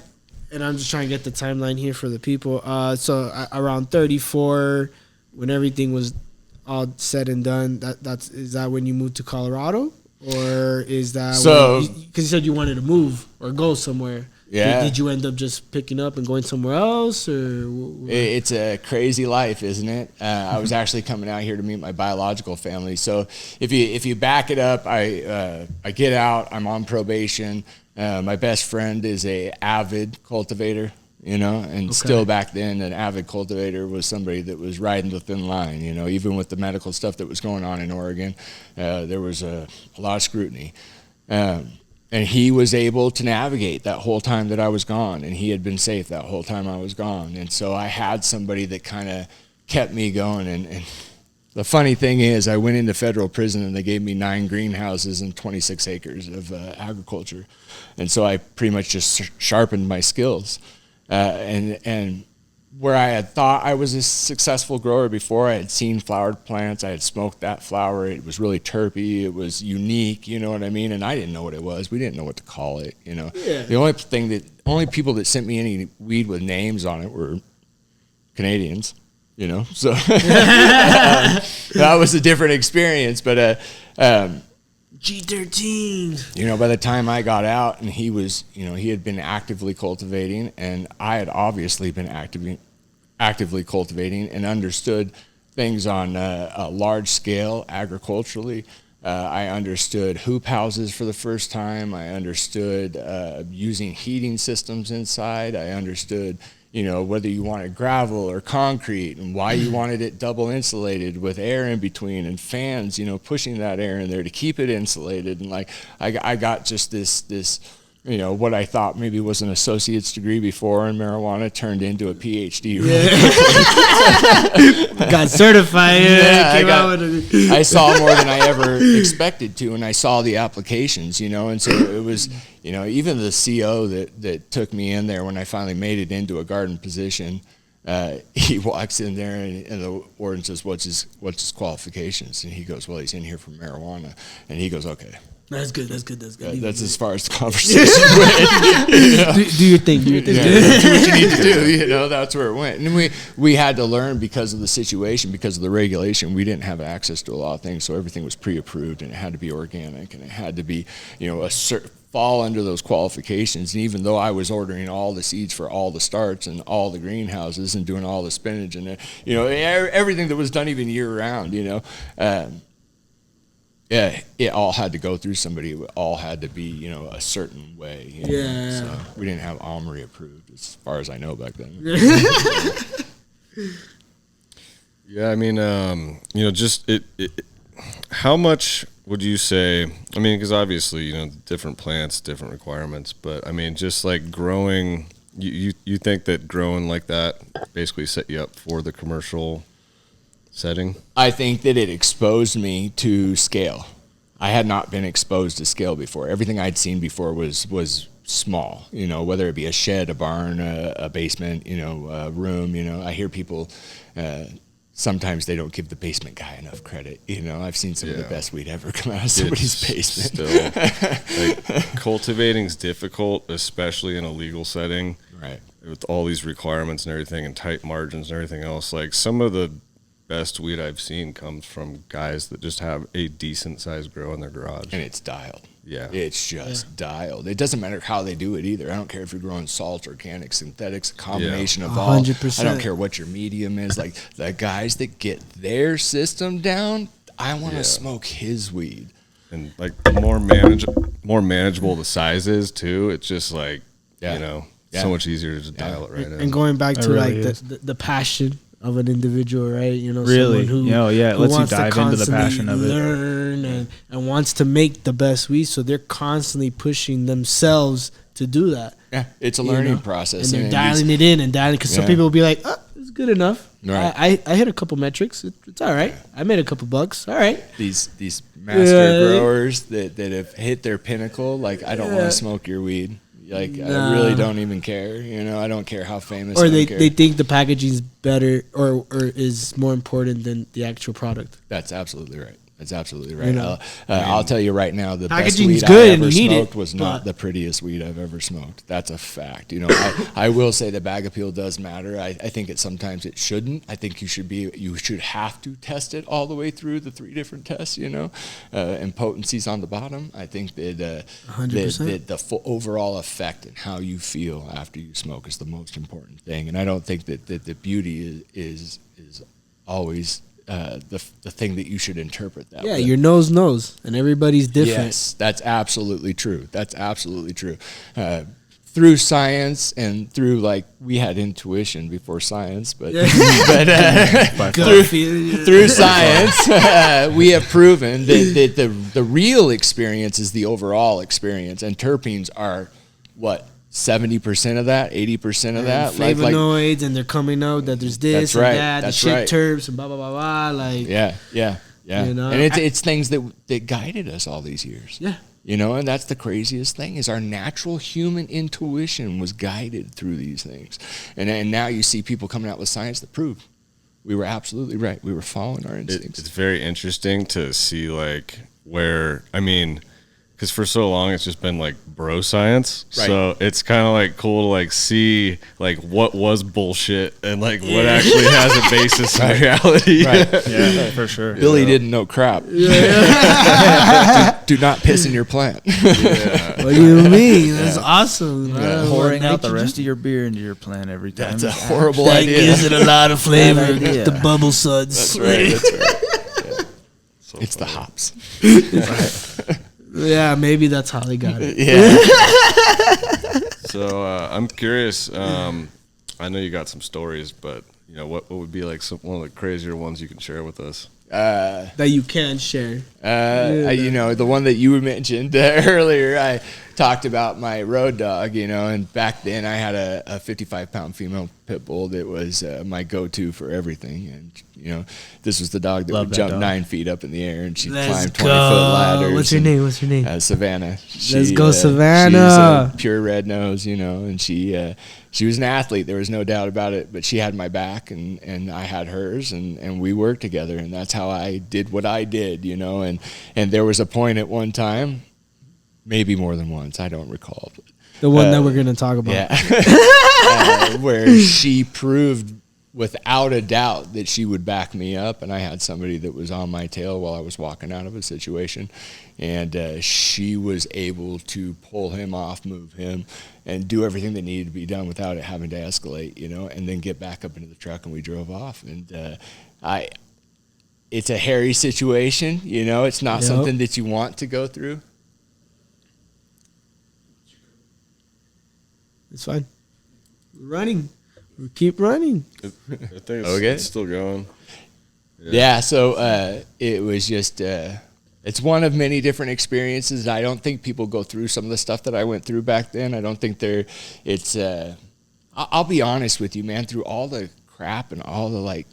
and I'm just trying to get the timeline here for the people. So around 34, when everything was all said and done, is that when you moved to Colorado, or is that because you said you wanted to move or go somewhere? Yeah. Did you end up just picking up and going somewhere else, or? It's a crazy life, isn't it? I was actually coming out here to meet my biological family. So if you back it up, I get out. I'm on probation. My best friend is a avid cultivator, you know, and still back then an avid cultivator was somebody that was riding the thin line, you know. Even with the medical stuff that was going on in Oregon, there was a lot of scrutiny. And he was able to navigate that whole time that I was gone, and he had been safe that whole time I was gone. And so I had somebody that kind of kept me going and The funny thing is, I went into federal prison and they gave me 9 greenhouses and 26 acres of agriculture, and so I pretty much just sharpened my skills. And where I had thought I was a successful grower before, I had seen flowered plants, I had smoked that flower. It was really terpy, it was unique, you know what I mean? And I didn't know what it was. We didn't know what to call it, you know. Yeah. The only people that sent me any weed with names on it were Canadians. You know, so that was a different experience. But G13. you know, by the time I got out, and he was, you know, he had been actively cultivating, and I had obviously been actively cultivating and understood things on a large scale agriculturally. I understood hoop houses for the first time. I understood using heating systems inside. I understood, you know, whether you wanted gravel or concrete and why you wanted it double insulated with air in between and fans, you know, pushing that air in there to keep it insulated. And like, I got just this, you know, what I thought maybe was an associate's degree before in marijuana turned into a PhD. Got certified. I saw more than I ever expected to, and I saw the applications, you know, and so it was, you know, even the CO that took me in there when I finally made it into a garden position, he walks in there and the warden says, what's his qualifications? And he goes, well, he's in here for marijuana. And he goes, okay. That's good. That's as far as the conversation went. You know? Do your thing. Yeah, do what you need to do. You know, that's where it went. And we had to learn because of the situation, because of the regulation. We didn't have access to a lot of things, so everything was pre-approved, and it had to be organic, and it had to be, you know, fall under those qualifications. And even though I was ordering all the seeds for all the starts and all the greenhouses and doing all the spinach and you know, everything that was done even year round, you know. Yeah, it all had to go through somebody. It all had to be, you know, a certain way. You know? So we didn't have Omri approved, as far as I know back then. Yeah, I mean, you know, just how much would you say? I mean, because obviously, you know, different plants, different requirements. But I mean, just like growing, you think that growing like that basically set you up for the commercial setting? I think that it exposed me to scale. I had not been exposed to scale before. Everything I'd seen before was small, you know, whether it be a shed, a barn, a basement, you know, a room. You know, I hear people, sometimes they don't give the basement guy enough credit. You know, I've seen some of the best weed ever come out of somebody's basement. Still, like, cultivating's difficult, especially in a legal setting. Right. With all these requirements and everything and tight margins and everything else. Like, some of the best weed I've seen comes from guys that just have a decent sized grow in their garage. And it's dialed. Yeah. It's just dialed. It doesn't matter how they do it either. I don't care if you're growing salt, organic, synthetics, a combination of all. 100%. I don't care what your medium is. Like, the guys that get their system down, I want to smoke his weed. And like, the more manageable the size is too, it's just like, you know, so much easier to just dial it right in. And going back to really like the passion of an individual, right? You know, Really? someone who, It who lets you wants to dive into the constantly passion of it. learn and wants to make the best weed, so they're constantly pushing themselves to do that. Yeah, it's a you learning know? process. And they're dialing it in and dialing, because some people will be like, oh, it's good enough. Right. I hit a couple metrics. It's all right. I made a couple bucks. All right. These master growers that have hit their pinnacle, like, I don't want to smoke your weed. Like, I really don't even care. You know, I don't care how famous. Or they think the packaging's better or is more important than the actual product. That's absolutely right. That's absolutely right. You know, I'll tell you right now, the best packaging's weed good I and ever you need smoked it, was not the prettiest weed I've ever smoked. That's a fact. You know, I will say the bag appeal does matter. I think sometimes it shouldn't. I think you should have to test it all the way through the 3 different tests. You know, and potencies on the bottom. I think that 100%. the full overall effect and how you feel after you smoke is the most important thing. And I don't think that the beauty is always the thing that you should interpret that. Yeah, with. your nose knows, and everybody's different. Yes, that's absolutely true. That's absolutely true. Through science and through, like, we had intuition before science, but through science, we have proven that the real experience is the overall experience, and terpenes are what 70% of that, 80% of that, flavonoids, and they're coming out that there's this That's right, and that, that's the shit right. terps and blah blah blah blah. Like yeah. You know, and it's things that guided us all these years. Yeah. You know, and that's the craziest thing is our natural human intuition was guided through these things. And now you see people coming out with science that prove we were absolutely right. We were following our instincts. It's very interesting to see like where, I mean, because for so long it's just been like bro science, Right. So it's kind of like cool to like see like what was bullshit and like what actually has a basis in reality. Right. Yeah, for sure. Billy didn't know crap. do not piss in your plant. Yeah. what do you mean? That's awesome. Pouring out the rest of your beer into your plant every time. That's a horrible That idea. gives it a lot of flavor. Bad idea. The bubble suds. That's right. That's right. Yeah. So It's the funny. hops. Yeah, maybe that's how they got it. Yeah. So I'm curious. I know you got some stories, but you know what would be like one of the crazier ones you can share with us? That you can share. You know, the one that you mentioned earlier, I talked about my road dog, you know, and back then I had a 55-pound female pit bull that was my go-to for everything. And, you know, this was the dog that Love would that jump dog. 9 feet up in the air and she'd Let's climb go. 20-foot ladders. What's her name? What's her name? Savannah. Let's go, Savannah. She's a pure red nose, you know, and she was an athlete. There was no doubt about it, but she had my back and I had hers and we worked together. And that's how I did what I did, you know, and there was a point at one time, maybe more than once, I don't recall. But, The one that we're going to talk about. yeah, where she proved without a doubt that she would back me up, and I had somebody that was on my tail while I was walking out of a situation, and she was able to pull him off, move him, and do everything that needed to be done without it having to escalate, you know, and then get back up into the truck, and we drove off. And it's a hairy situation, you know, it's not Yep. something that you want to go through. It's fine. We're running. We keep running. I think it's, Okay. it's still going. Yeah, so it was just, it's one of many different experiences. I don't think people go through some of the stuff that I went through back then. I don't think I'll be honest with you, man, through all the crap and all the like,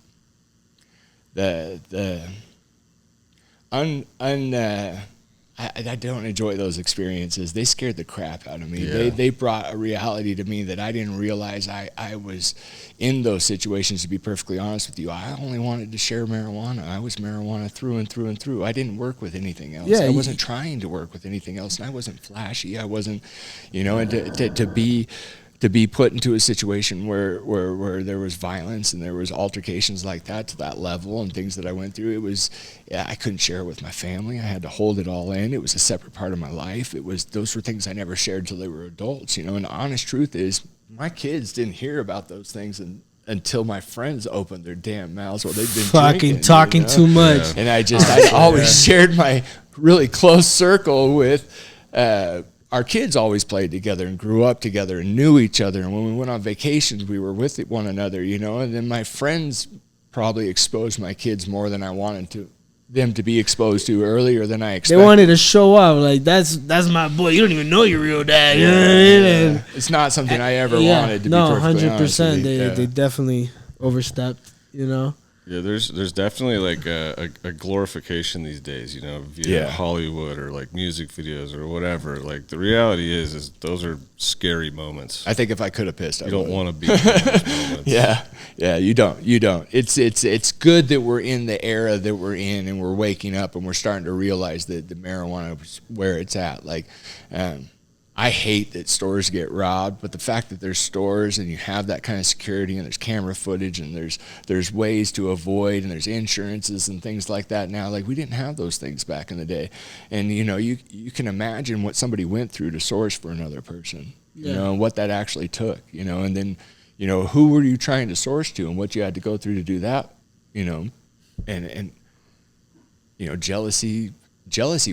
I don't enjoy those experiences. They scared the crap out of me. Yeah. They brought a reality to me that I didn't realize I was in those situations, to be perfectly honest with you. I only wanted to share marijuana. I was marijuana through and through and through. I didn't work with anything else. Yeah, I wasn't trying to work with anything else, and I wasn't flashy. I wasn't, you know, and to be put into a situation where there was violence and there was altercations like that to that level and things that I went through, I couldn't share it with my family. I had to hold it all in. It was a separate part of my life. Those were things I never shared till they were adults, you know, and the honest truth is my kids didn't hear about those things until my friends opened their damn mouths while they'd been Fucking drinking, talking you know? too much. Yeah. And I always shared my really close circle with our kids always played together and grew up together and knew each other. And when we went on vacations, we were with one another, you know. And then my friends probably exposed my kids more than I wanted them to be exposed to earlier than I They expected. wanted to show off. Like, that's my boy. You don't even know your real dad. You know what I mean? And- It's not something I ever Yeah. wanted to No, be perfectly honest with 100%. you. They definitely overstepped, you know? Yeah, there's definitely like a glorification these days, you know, via Yeah. Hollywood or like music videos or whatever. Like the reality is those are scary moments. I think if I could have pissed, I You don't would. want to be in those moments. Yeah, you don't. It's good that we're in the era that we're in and we're waking up and we're starting to realize that the marijuana is where it's at. Like, I hate that stores get robbed, but the fact that there's stores and you have that kind of security and there's camera footage and there's ways to avoid and there's insurances and things like that now. Like, we didn't have those things back in the day. And, you know, you can imagine what somebody went through to source for another person, you know, and what that actually took, you know, and then, you know, who were you trying to source to and what you had to go through to do that, you know, and you know, jealousy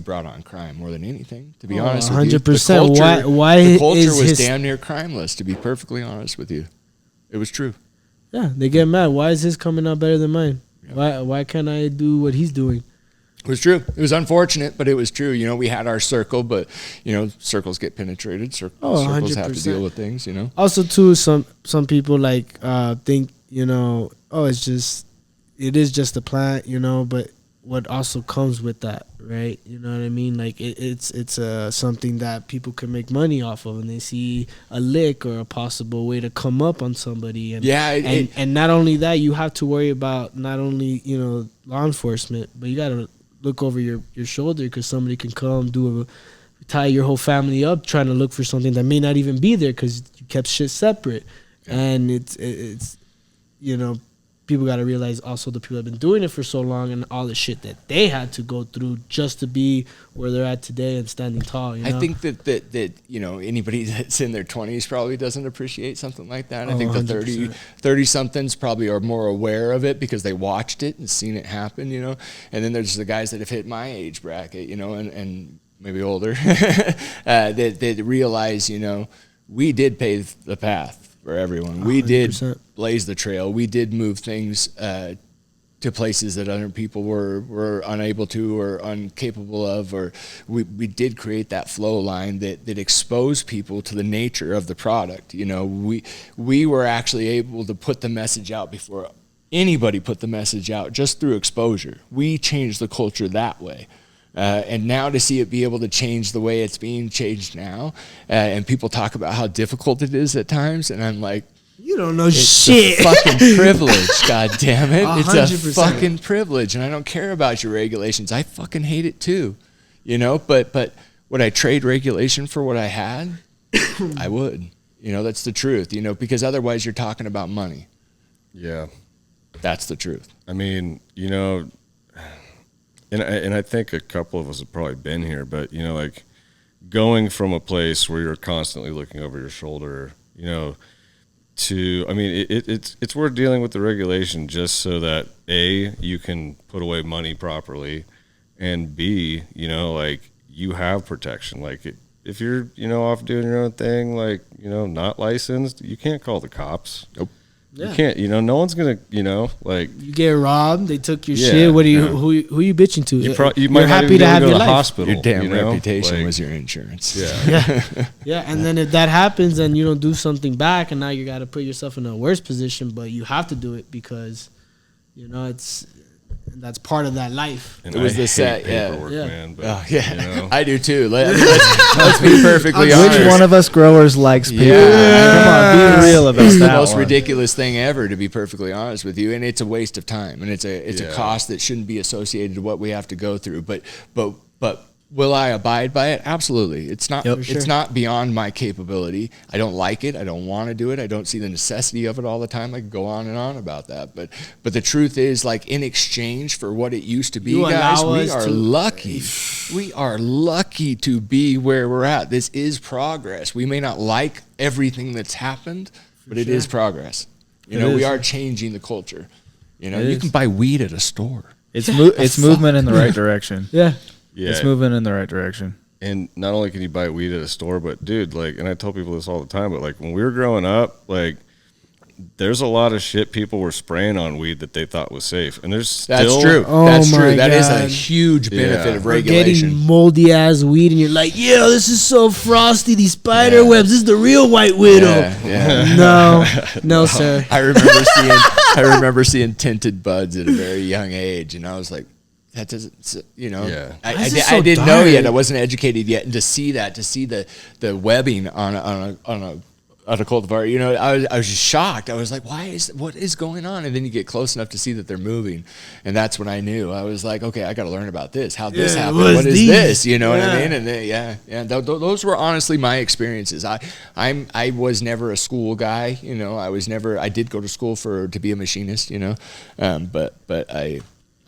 brought on crime more than anything, to be honest with you. 100%. Why the culture is was his- damn near crimeless, to be perfectly honest with you. It was true. Yeah, they get mad. Why is his coming out better than mine? Why can't I do what he's doing? It was true. It was unfortunate, but it was true. You know, we had our circle, but, you know, circles get penetrated. Oh, Circles have to 100%. deal with things, you know. Also, too, some people like think, you know, oh, it is just a plant, you know, but what also comes with that, right? You know what I mean? Like it's something that people can make money off of, and they see a lick or a possible way to come up on somebody. And and not only that, you have to worry about not only, you know, law enforcement, but you got to look over your shoulder, because somebody can come tie your whole family up trying to look for something that may not even be there because you kept shit separate. Yeah. And it's you know, people got to realize also the people have been doing it for so long and all the shit that they had to go through just to be where they're at today and standing tall. You know? I think that you know, anybody that's in their 20s probably doesn't appreciate something like that. I think the 30 somethings probably are more aware of it because they watched it and seen it happen, you know. And then there's the guys that have hit my age bracket, you know, and maybe older, that realize, you know, we did pave the path for everyone. We 100%. Did blaze the trail. We did move things to places that other people were unable to or incapable of, or we did create that flow line that exposed people to the nature of the product. You know, we were actually able to put the message out before anybody put the message out, just through exposure. We changed the culture that way. And now to see it be able to change the way it's being changed now, and people talk about how difficult it is at times, and I'm like, you don't know shit. It's a fucking privilege, god damn it. 100%. It's a fucking privilege, and I don't care about your regulations. I fucking hate it too, you know, but would I trade regulation for what I had? I would. You know, that's the truth, you know, because otherwise you're talking about money. Yeah. That's the truth. I mean, you know, and I think a couple of us have probably been here, but, you know, like going from a place where you're constantly looking over your shoulder, you know, to, I mean, it's worth dealing with the regulation just so that A, you can put away money properly, and B, you know, like you have protection. Like if you're, you know, off doing your own thing, like, you know, not licensed, you can't call the cops. Nope. Yeah. You can't, you know, no one's going to, you know, like. You get robbed, they took your shit. What do you, who you bitching to? You might happy to have your life. Hospital. Your damn you know? reputation was your insurance. Yeah. Yeah. And then if that happens and you don't do something back, and now you got to put yourself in a worse position, but you have to do it because, you know, that's part of that life. And it was the set, paperwork, man. But, yeah, you know. I do too. Let's be perfectly honest. Which one of us growers likes paper? Yeah. Come on, be real about that. It's the most ridiculous thing ever, to be perfectly honest with you, and it's a waste of time, and it's a cost that shouldn't be associated to what we have to go through. But will I abide by it? Absolutely. It's not. Yep, sure. It's not beyond my capability. I don't like it. I don't want to do it. I don't see the necessity of it all the time. I could go on and on about that. But the truth is, like, in exchange for what it used to be, guys, we are lucky. We are lucky to be where we're at. This is progress. We may not like everything that's happened, but it is progress. You know, we are changing the culture. You know, you can buy weed at a store. It's movement in the right direction. Yeah. Yeah. It's moving in the right direction. And not only can you buy weed at a store, but dude, like, and I tell people this all the time, but like when we were growing up, like there's a lot of shit people were spraying on weed that they thought was safe. And there's still. That's true. Oh, that's true. my That is God. a huge benefit of We're regulation. getting moldy ass weed, and you're like, yo, this is so frosty. These spider webs. This is the real white widow. No, sir. I remember seeing tinted buds at a very young age, and I was like, that doesn't, you know. Yeah. Why is it I so didn't know dark? yet. I wasn't educated yet, and to see the webbing on a cultivar, you know, I was just shocked. I was like, what is going on? And then you get close enough to see that they're moving, and that's when I knew. I was like, okay, I got to learn about this. How this happened? What is this? You know what I mean? And then, those were honestly my experiences. I was never a school guy. You know, I did go to school to be a machinist. You know, but I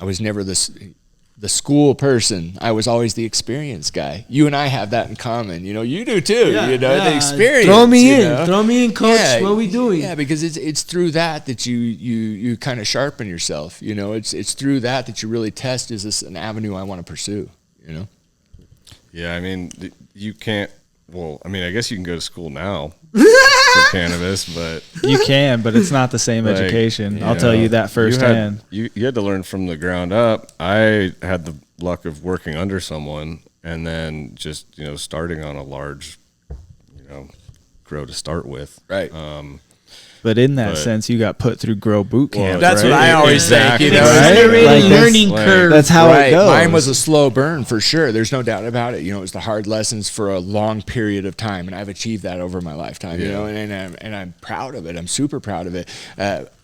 was never the school person. I was always the experience guy. You and I have that in common. You know, you do too. You know, the experience. Throw me in, coach. Yeah, what are we doing? Yeah, because it's through that you kind of sharpen yourself. You know, it's through that you really test, is this an avenue I want to pursue? You know. Yeah, I mean, you can't well, I mean, I guess you can go to school now for cannabis, but You can, but it's not the same like, education. I'll know, tell you that firsthand. You had to learn from the ground up. I had the luck of working under someone and then just, starting on a large, grow to start with. Right. But in that sense, you got put through grow boot camp. That's right? what I always think. You know, Accelerated Like that's- learning curve. That's how it goes. Mine was a slow burn for sure. There's no doubt about it. You know, it was the hard lessons for a long period of time, and I've achieved that over my lifetime. You know, and I'm proud of it. I'm super proud of it.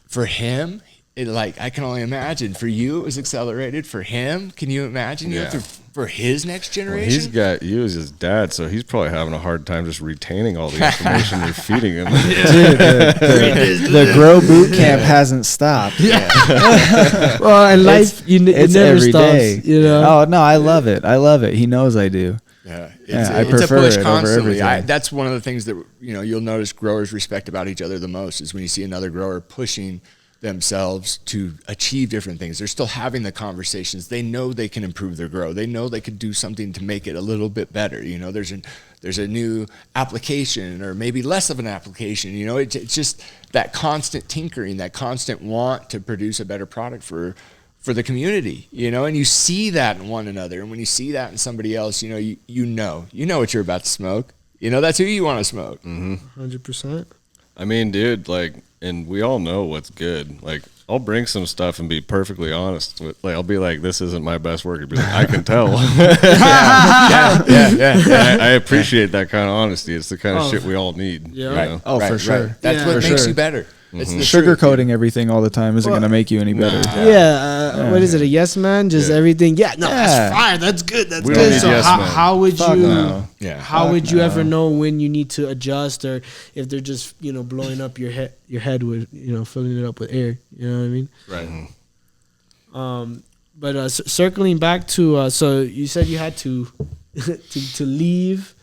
For him, I can only imagine. For you, it was accelerated. For him, can you imagine? You know, for his next generation, He's got you as his dad, so he's probably having a hard time just retaining all the information you're feeding him. Dude, the grow boot camp hasn't stopped. Well, and life, it It's never every stops. day. You know. Oh no, I love it. I love it. He knows I do. Yeah, I it's prefer a push it over constantly. everything. That's one of the things that you'll notice growers respect about each other the most is when you see another grower pushing themselves to achieve different things. They're still having the conversations. They know they can improve their grow. They know they could do something to make it a little bit better. You know, there's a new application or maybe less of an application. You know, it's just that constant tinkering, that constant want to produce a better product for the community, and you see that in one another. And when you see that in somebody else, you know what you're about to smoke. That's who you want to smoke. 100%. I mean, dude, and we all know what's good. I'll bring some stuff and be perfectly honest with, I'll be like, this isn't my best work. You'd be like, I can tell. Yeah. I appreciate that kind of honesty. It's the kind of shit we all need. Yeah. Right. Oh, for sure. That's what makes you better. It's the Sugarcoating everything all the time isn't going to make you any better. What is it? A yes man? Just everything. Yeah, no, that's fine. That's good. That's We don't good. need So yes men. how would Fuck you? no. Yeah. How would you ever know when you need to adjust, or if they're just blowing up your head with filling it up with air? You know what I mean? Right. But circling back to so you said you had to to leave,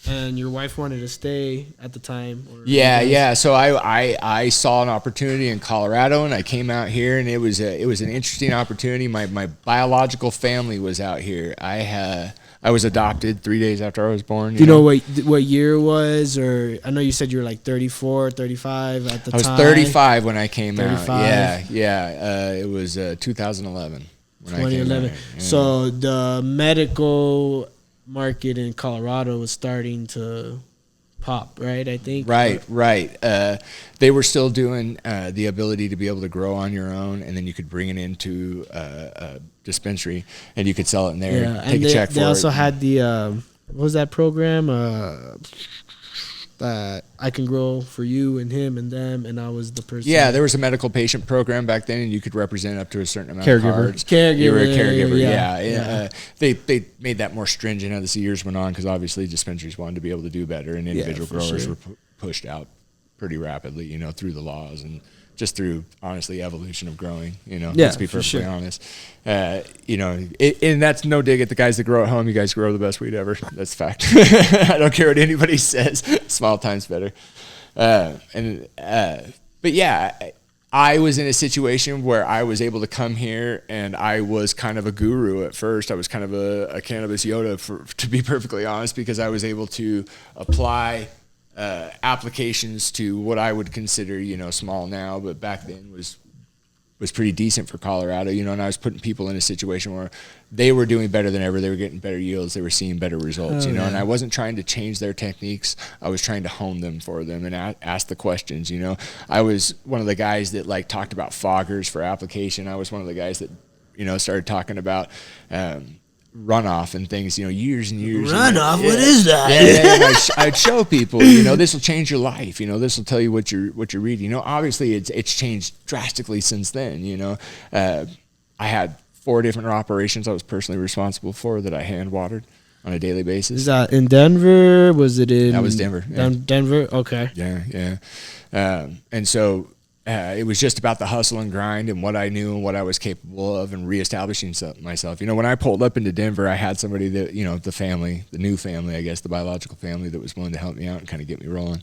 and your wife wanted to stay at the time. Yeah. So I saw an opportunity in Colorado, and I came out here, and it was an interesting opportunity. My biological family was out here. I was adopted 3 days after I was born. Do you know what year it was? Or I know you said you were like 34, 35 at the time. I was 35 when I came 35. out. Yeah. It was 2011. When I came 2011. out here. Yeah. So the medical market in Colorado was starting to pop, right? I think. Right. They were still doing the ability to be able to grow on your own, and then you could bring it into a dispensary, and you could sell it in there. Yeah, Take and a check for it. they also had the what was that program? I can grow for you and him and them, and I was the person. Yeah, there was a medical patient program back then, and you could represent up to a certain amount of cards. Caregiver. You were a caregiver, Yeah. They made that more stringent as the years went on because obviously dispensaries wanted to be able to do better, and individual growers were pushed out pretty rapidly, through the laws and just through, honestly, evolution of growing, let's be perfectly honest. And that's no dig at the guys that grow at home. You guys grow the best weed ever. That's fact. I don't care what anybody says. Small time's better. But yeah, I was in a situation where I was able to come here, and I was kind of a guru at first. I was kind of a cannabis Yoda, to be perfectly honest, because I was able to apply applications to what I would consider, small now, but back then was pretty decent for Colorado, and I was putting people in a situation where they were doing better than ever. They were getting better yields. They were seeing better results, and I wasn't trying to change their techniques. I was trying to hone them for them and ask the questions, I was one of the guys that talked about foggers for application. I was one of the guys that, started talking about, runoff and things, years and years. Runoff? What is that? Yeah. I'd show people, this will change your life. This will tell you what you're reading. Obviously it's changed drastically since then. I had 4 different operations I was personally responsible for that I hand watered on a daily basis. Is that in Denver? Was it in? That was Denver. Yeah. Denver. Okay. Yeah. And so it was just about the hustle and grind and what I knew and what I was capable of and reestablishing myself. You know, when I pulled up into Denver, I had somebody that, you know, the new family, I guess, the biological family that was willing to help me out and kind of get me rolling.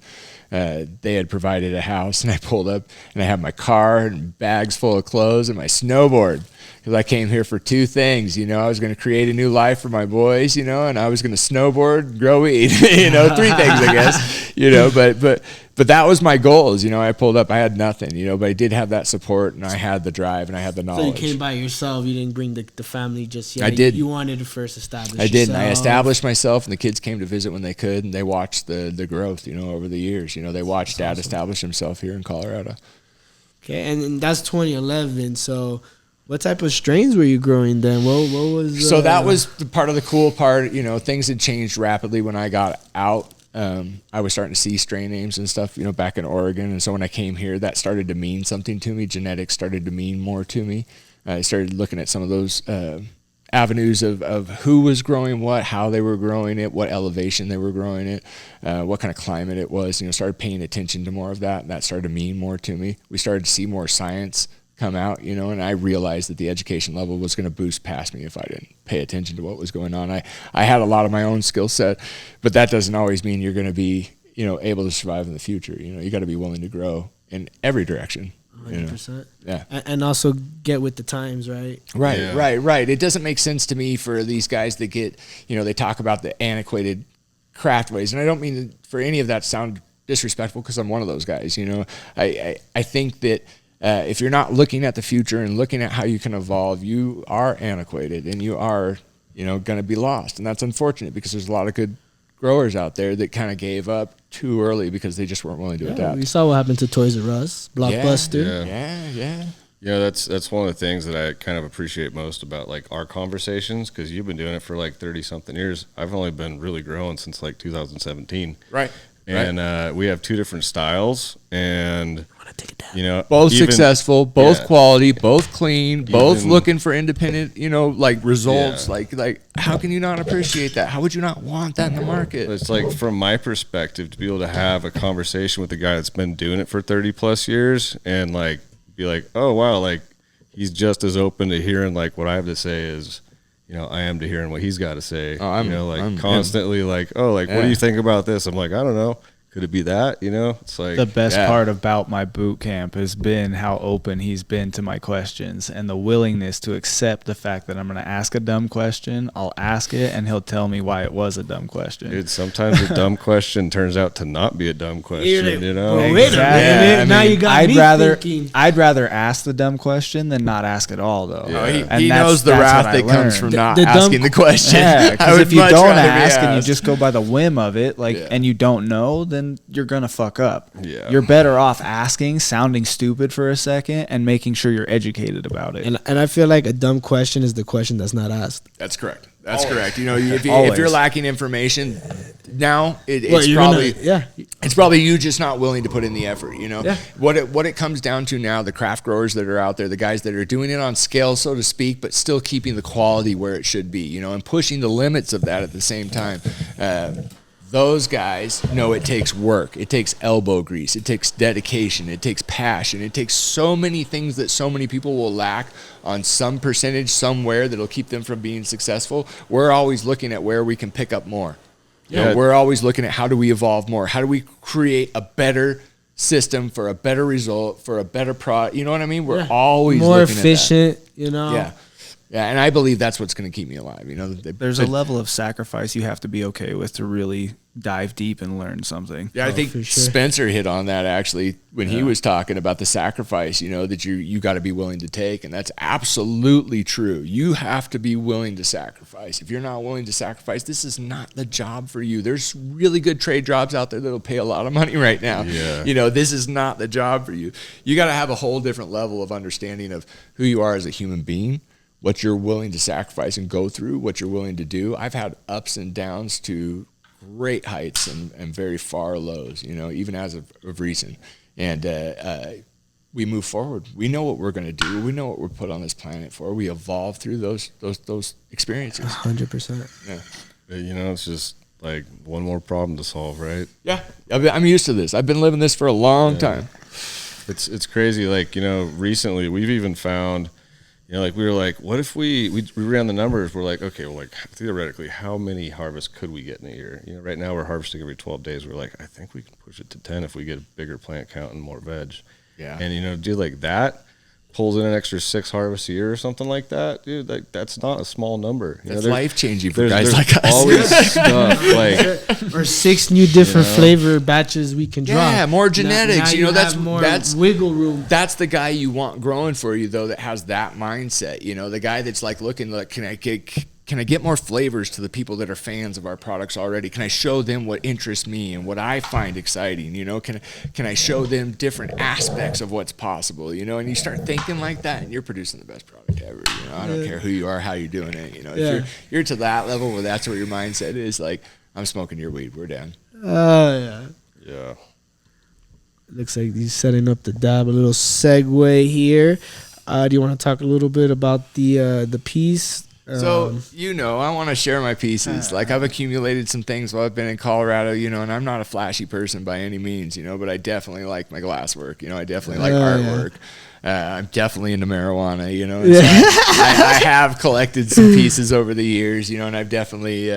They had provided a house, and I pulled up and I had my car and bags full of clothes and my snowboard. Because I came here for two things, you know, I was going to create a new life for my boys, you know, and I was going to snowboard, grow weed, you know, three things, I guess, you know, but that was my goals, you know. I pulled up, I had nothing, you know, but I did have that support, and I had the drive, and I had the knowledge. So you came by yourself, you didn't bring the family just yet. I did. You wanted to first establish I did, and I yourself. established myself, and the kids came to visit when they could, and they watched the growth, you know, over the years. You know, they watched Dad establish himself here in Colorado. Okay, and that's 2011, so what type of strains were you growing then? What was... So that was the part of the cool part. You know, things had changed rapidly when I got out. I was starting to see strain names and stuff, you know, back in Oregon. And so when I came here, that started to mean something to me. Genetics started to mean more to me. I started looking at some of those avenues of who was growing what, how they were growing it, what elevation they were growing it, what kind of climate it was. You know, started paying attention to more of that, and that started to mean more to me. We started to see more science come out, you know, and I realized that the education level was going to boost past me if I didn't pay attention to what was going on. I had a lot of my own skill set, but that doesn't always mean you're going to be, you know, able to survive in the future. You know, you got to be willing to grow in every direction. 100%. You know? Yeah. And also get with the times, right? Right, Yeah. right. It doesn't make sense to me for these guys that get, you know, they talk about the antiquated craft ways, and I don't mean for any of that to sound disrespectful, because I'm one of those guys. You know, I think that if you're not looking at the future and looking at how you can evolve, you are antiquated, and you are, you know, going to be lost. And that's unfortunate, because there's a lot of good growers out there that kind of gave up too early because they just weren't willing to adapt. We saw what happened to Toys R Us, Blockbuster. Yeah. Yeah, that's one of the things that I kind of appreciate most about like our conversations, because you've been doing it for like 30 something years. I've only been really growing since like 2017. Right. And we have two different styles, and you know, both successful, both quality, both clean, both Even- looking for independent, you know, like results. Yeah. Like how can you not appreciate that? How would you not want that in the market? It's like, from my perspective, to be able to have a conversation with a guy that's been doing it for 30 plus years, and like be like, oh wow, like he's just as open to hearing like what I have to say as, you know, I am to hearing what he's got to say. Oh, you know, like I'm constantly like, oh, like what do you think about this? I'm like, I don't know. Could it be that? You know, it's like The best part about my boot camp has been how open he's been to my questions, and the willingness to accept the fact that I'm going to ask a dumb question. I'll ask it, and he'll tell me why it was a dumb question. Dude, sometimes a dumb question turns out to not be a dumb question. You know, Well, wait a minute. Now you got me thinking. I'd rather ask the dumb question than not ask at all, though. Yeah. He knows the that's wrath what I that comes from learned. not The dumb- asking the question. Yeah, I because would if you much don't rather be ask and you asked. just go by the whim of it, like, Yeah. and you don't know, then you're gonna fuck up. Yeah. You're better off asking, sounding stupid for a second, and making sure you're educated about it. And I feel like a dumb question is the question that's not asked. That's correct. That's correct. You know, if you're Always. lacking information now, it's Well, you're probably gonna- it's probably you just not willing to put in the effort. You know, Yeah. what it comes down to now, the craft growers that are out there, the guys that are doing it on scale, so to speak, but still keeping the quality where it should be. You know, and pushing the limits of that at the same time. Those guys know it takes work. It takes elbow grease. It takes dedication. It takes passion. It takes so many things that so many people will lack on some percentage somewhere that'll keep them from being successful. We're always looking at where we can pick up more. You know, Yeah. we're always looking at how do we evolve more? How do we create a better system for a better result, for a better product? You know what I mean? We're always more looking efficient, you know. at that. Yeah, and I believe that's what's going to keep me alive. You know, There's a level of sacrifice you have to be okay with to really dive deep and learn something. Yeah, I think for sure. Spencer hit on that actually when he was talking about the sacrifice, you know, that you got to be willing to take. And that's absolutely true. You have to be willing to sacrifice. If you're not willing to sacrifice, this is not the job for you. There's really good trade jobs out there that'll pay a lot of money right now. Yeah. You know, this is not the job for you. You got to have a whole different level of understanding of who you are as a human being, what you're willing to sacrifice and go through, what you're willing to do. I've had ups and downs to great heights and very far lows, you know, even as of recent. And we move forward. We know what we're going to do. We know what we're put on this planet for. We evolve through those experiences. 100%. Yeah. you know, it's just like one more problem to solve, right? Yeah. I'm used to this. I've been living this for a long time. It's crazy. Like, recently we've even found, like we were like, what if we ran the numbers? We're like, okay, well, like theoretically, how many harvests could we get in a year? Right now we're harvesting every 12 days. We're like, I think we can push it to 10 if we get a bigger plant count and more veg. Yeah. And, dude, like that pulls in an extra 6 harvests a year or something like that, dude. Like that's not a small number. That's life changing for guys there's like us. Always stuff like or 6 new different flavor batches we can drop. Yeah, more genetics. Now That's wiggle room. That's the guy you want growing for you, though, that has that mindset. The guy that's like looking like, can I get more flavors to the people that are fans of our products already? Can I show them what interests me and what I find exciting? Can I show them different aspects of what's possible? And you start thinking like that, and you're producing the best product ever. I don't care who you are, how you're doing it. If you're to that level where that's where your mindset is, like, I'm smoking your weed, we're down. yeah. Looks like he's setting up the dab. A little segue here. Do you want to talk a little bit about the piece? So, I want to share my pieces. Like, I've accumulated some things while I've been in Colorado, and I'm not a flashy person by any means, but I definitely like my glass work. I definitely like artwork. I'm definitely into marijuana, and so I have collected some pieces over the years, and I've definitely,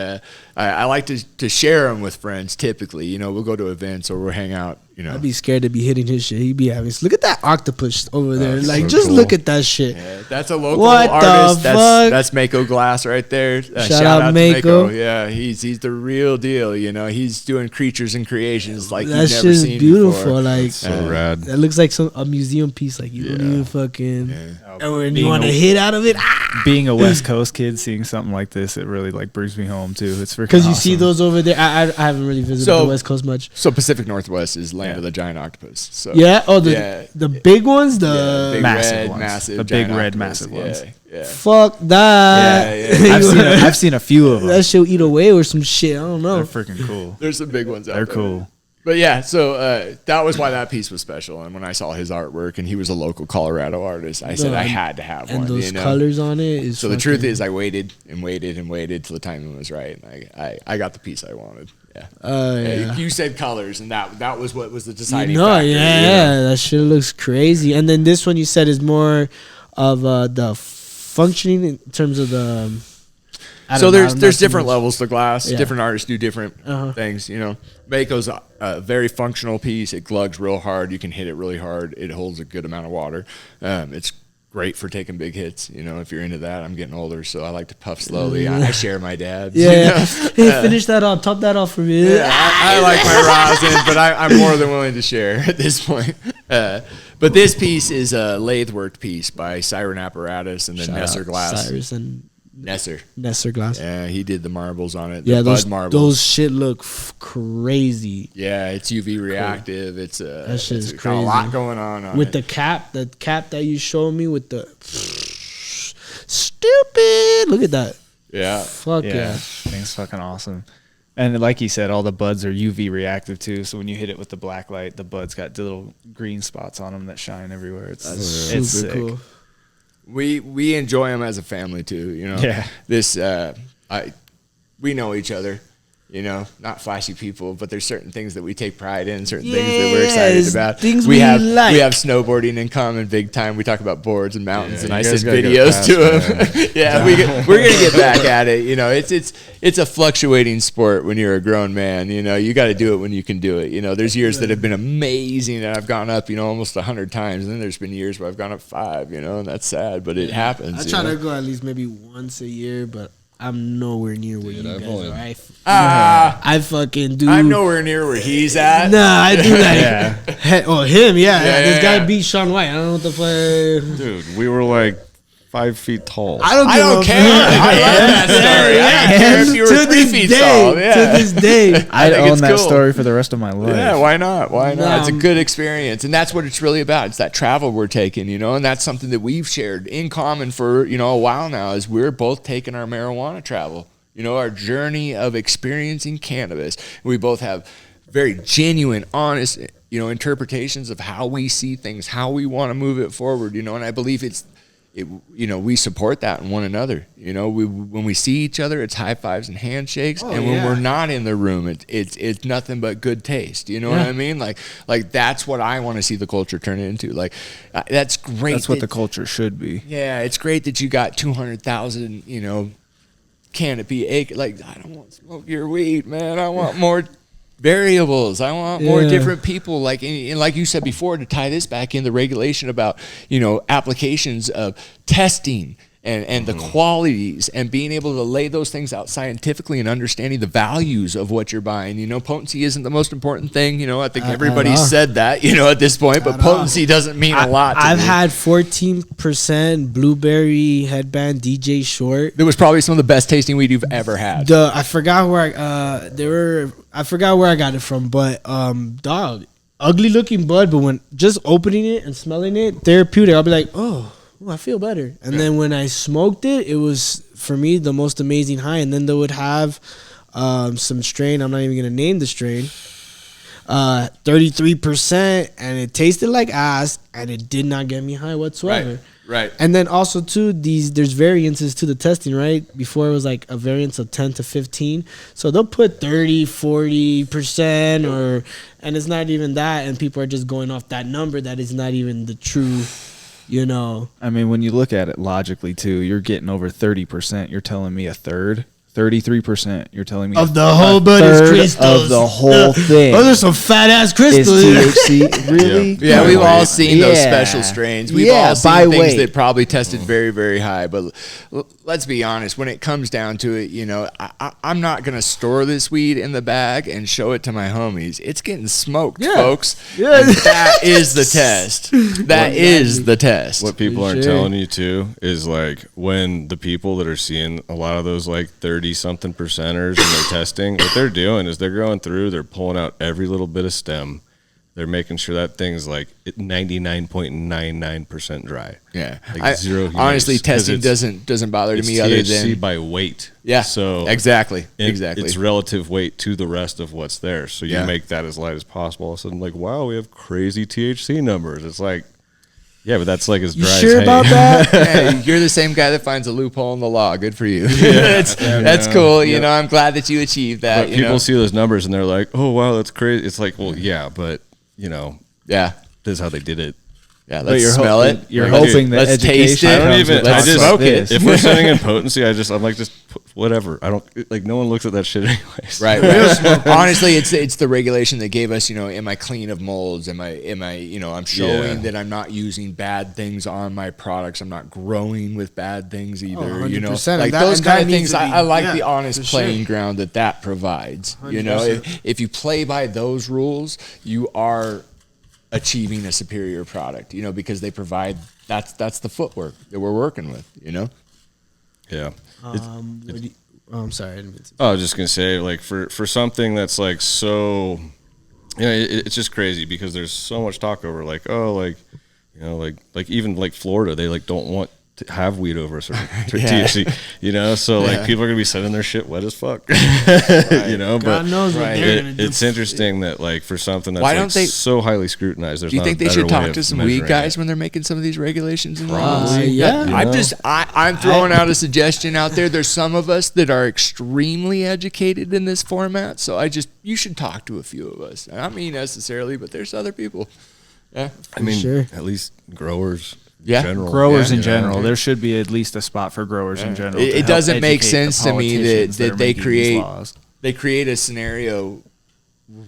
I like to share them with friends typically. We'll go to events or we'll hang out. I'd be scared to be hitting his shit. He'd be having, look at that octopus over there. Like, so just cool. look at that shit. Yeah, that's a local What artist. the fuck? That's Mako Glass right there. Shout out to Mako. Yeah, he's the real deal. He's doing creatures and creations like That you've never shit's seen beautiful. before. Like, So rad. that looks like a museum piece. Like, you don't even fucking. Yeah. And when you Being want to a- hit out of it, Being a West Coast kid, seeing something like this, it really like brings me home too. It's freaking because you awesome. see those over there. I haven't really visited So- the West Coast much. So Pacific Northwest is land Yeah. of the giant octopus. So Yeah. Oh, the Yeah. big ones. The big massive red, ones. massive, The big giant red, octopus. massive ones. Yeah. fuck that. Yeah. I've seen a few of them. That shit will eat away or some shit. I don't know. They're freaking cool. There's some big ones out They're there. cool. But yeah, so that was why that piece was special. And when I saw his artwork, and he was a local Colorado artist, I said No, I had to have And one. those colors on it is. So the truth fucking- is, I waited and waited and waited till the timing was right. And I got the piece I wanted. Yeah. Yeah. You said colors, and that was what was the deciding No, factor. yeah, that shit looks crazy. And then this one you said is more of the functioning in terms of the. I So don't know, there's I'm there's not too different much- levels to glass. Yeah. Different artists do different Uh-huh. things. Mako's a very functional piece. It glugs real hard. You can hit it really hard. It holds a good amount of water. It's great for taking big hits. If you're into that, I'm getting older, so I like to puff slowly. I share my dabs. Yeah. Hey, finish that off. Top that off for me. Yeah, I like my rosin, but I'm more than willing to share at this point. But this piece is a lathe worked piece by Siren Apparatus and then Shout Nesser out Glass. Cyrus and Nesser. Glass. Yeah, he did the marbles on it. The Yeah, bud marbles. those shit look crazy. Yeah, it's UV reactive. It's That shit is got a crazy. lot going on With it. the cap that you showed me with the stupid. Look at that. Yeah. Fuck yeah. Thing's fucking awesome. And like you said, all the buds are UV reactive too. So when you hit it with the black light, the buds got the little green spots on them that shine everywhere. It's Super sick. cool. We enjoy them as a family too. Yeah. This we know each other. Not flashy people, but there's certain things that we take pride in, certain things that we're excited Yes, about. things we have like. we have snowboarding in common big time. We talk about boards and mountains, Yeah, and I you send guys gotta get videos past to that. him. Yeah, we're gonna get back at it. It's a fluctuating sport when you're a grown man. You got to do it when you can do it. There's years that have been amazing, and I've gone up, almost 100 times, and then there's been years where I've gone up 5. And that's sad, but it happens. I try to go at least maybe once a year, but I'm nowhere near where Dude, you I've guys only- are. I fucking do. I'm nowhere near where he's at. Nah, I do that. Yeah. Him, yeah. Yeah, This guy yeah. beat Sean White. I don't know what the fuck. Dude, we were like 5 feet tall. I don't care. I love that story. I don't care if you were To 3 this feet day, tall. Yeah. to this day. I'd think own it's that cool. story for the rest of my life. Yeah, why not? Why not? It's a Um, good experience, and that's what it's really about. It's that travel we're taking, and that's something that we've shared in common for a while now. Is we're both taking our marijuana travel, our journey of experiencing cannabis. We both have very genuine, honest, interpretations of how we see things, how we want to move it forward, and I believe we support that in one another. When we see each other, it's high fives and handshakes. And when we're not in the room, it's nothing but good taste. You know what I mean? Like that's what I want to see the culture turn into. Like, that's great. That's what the culture should be. Yeah, it's great that you got 200,000, canopy acre. Like, I don't want to smoke your weed, man. I want more variables. I want more different people, like, and like you said before, to tie this back in, the regulation about applications of testing and the qualities, and being able to lay those things out scientifically and understanding the values of what you're buying. Potency isn't the most important thing. I think everybody said that at this point, but potency doesn't mean a lot to I've me. had 14% blueberry headband DJ Short. It was probably some of the best tasting weed you've ever had. I forgot where I forgot where I got it from, but dog, ugly looking bud, but when just opening it and smelling it, therapeutic. I'll be like, oh, I feel better. And then when I smoked it, it was for me the most amazing high. And then they would have some strain. I'm not even gonna name the strain. 33%, and it tasted like ass, and it did not get me high whatsoever. Right. And then also too, there's variances to the testing, right? Before it was like a variance of 10 to 15. So they'll put 30, 40% and it's not even that, and people are just going off that number that is not even the true, I mean, when you look at it logically too, you're getting over 30%. You're telling me a third. 33%. You're telling me of the whole bud is crystals. Of the whole thing. Oh, there's some fat ass Is crystals. THC really? Yeah, we've all seen those special strains. We've all seen things that probably tested very, very high. But let's be honest, when it comes down to it, I'm not going to store this weed in the bag and show it to my homies. It's getting smoked, folks. Yeah. And that is the test. That is the test. What people aren't telling you too is, like, when the people that are seeing a lot of those like 30-something percenters and they're testing, what they're doing is they're going through, they're pulling out every little bit of stem. They're making sure that thing's like 99.99% dry. Yeah, like zero. Honestly, testing doesn't bother me other THC than by weight. Yeah. So exactly. It's relative weight to the rest of what's there. So you make that as light as possible. All of a sudden, like, wow, we have crazy THC numbers. It's like, yeah, but that's like as dry sure as about that? Hey, you're the same guy that finds a loophole in the law. Good for you. That's cool. I'm glad that you achieved that. But people see those numbers and they're like, oh, wow, that's crazy. It's like, well, yeah, but, this is how they did it. Yeah, let's smell it. You're hoping that let's taste education it. I don't even. Let's smoke it. If we're sending in potency, I'm like, just whatever. I don't like. No one looks at that shit anyways. Right. Honestly, it's the regulation that gave us. Am I clean of molds? Am I? I'm showing that I'm not using bad things on my products. I'm not growing with bad things either. 100%. Like those kind of things. I like the honest playing ground that provides. 100%. If you play by those rules, you are achieving a superior product, because they provide that's the footwork that we're working with, Yeah. I'm sorry. I didn't mean to. I was just gonna say, like, for something that's like so, it's just crazy because there's so much talk over, like, oh, like, like even like Florida, they like don't want to have weed over a certain THC, so like people are gonna be sending their shit wet as fuck, God but knows what they're gonna do. It's interesting that, like, for something that's Why don't they, so highly scrutinized, there's do you not think a they should better way talk to of some weed measuring guys it. when they're making some of these regulations and laws? Yeah. I'm throwing out a suggestion out there. There's some of us that are extremely educated in this format, so you should talk to a few of us. Not me necessarily, but there's other people. Yeah, I mean, sure. at least growers. Yeah. General. Growers Yeah, in general. There should be at least a spot for growers in general. to It help doesn't make educate sense the to me politicians that are they making these create laws. a scenario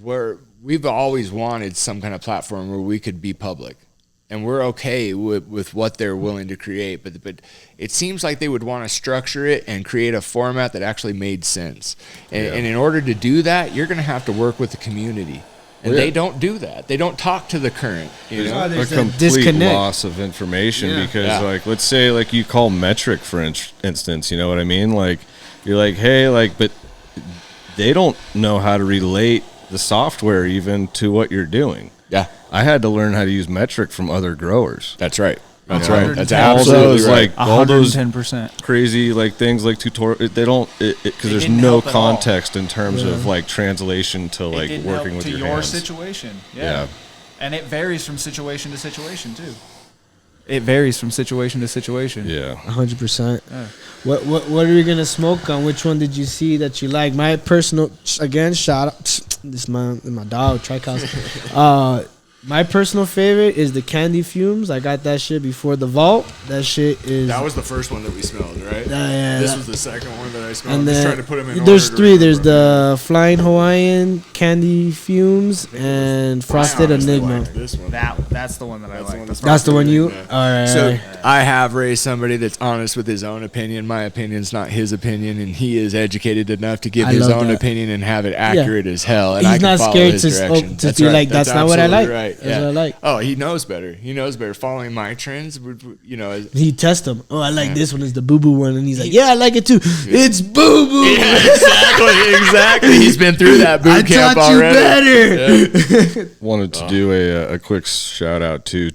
where we've always wanted some kind of platform where we could be public, and we're okay with what they're willing to create. But it seems like they would want to structure it and create a format that actually made sense. And in order to do that, you're going to have to work with the community. And they don't do that. They don't talk to the current. There's Oh, a there's that complete disconnect. loss of information because, Yeah. like, let's say, like, you call metric, for instance, you know what I mean? Like, you're like, hey, like, but they don't know how to relate the software even to what you're doing. Yeah, I had to learn how to use metric from other growers. that's right. That's You know? right. That's All absolutely those, right. like, all those 110%. crazy, like, things like tutorial, they don't, because there's didn't no help at all. context in terms of, like, translation to, like, It didn't working help with to your your hands. situation. Yeah. And it varies from situation to situation too. it varies from situation to situation. Yeah. 100%. Yeah. What are you gonna smoke on? Which one did you see that you like? My personal, again, shout out. This is my dog, Tricouse. My personal favorite is the candy fumes. I got that shit before the vault. That shit is. That was the first one that we smelled, right? Yeah, This was the second one that I smelled. And I'm just then trying to put them in there's order to three. There's remember. the Flying Hawaiian candy fumes and Frosted I honestly Enigma. like this one. That's the one that I like. That's the one you. Yeah. All right. So I have raised somebody that's honest with his own opinion. My opinion's not his opinion, and he is educated enough to give I his love own that. opinion and have it accurate as hell. And He's I can not follow scared his to direction. to be like, that's not what I like. Right. That's what I like. Oh, he knows better. He knows better. Following my trends, you know. He tests them. Oh, I like this one. Is the boo boo one, and he's like, yeah, I like it too. It's boo boo. Yeah, exactly. He's been through that boot I camp taught you already. better. Wanted to do a quick shout out to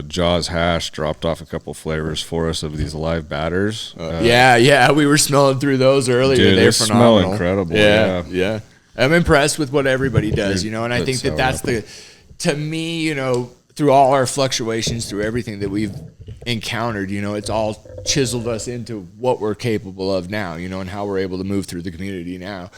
Jaws Hash. Dropped off a couple flavors for us of these live batters. Yeah, we were smelling through those earlier. Dude, They're they smell phenomenal. incredible, Yeah. I'm impressed with what everybody does, Dude, you know, and I think that's that's so to me, you know, through all our fluctuations, through everything that we've encountered, you know, it's all chiseled us into what we're capable of now, you know, and how we're able to move through the community now.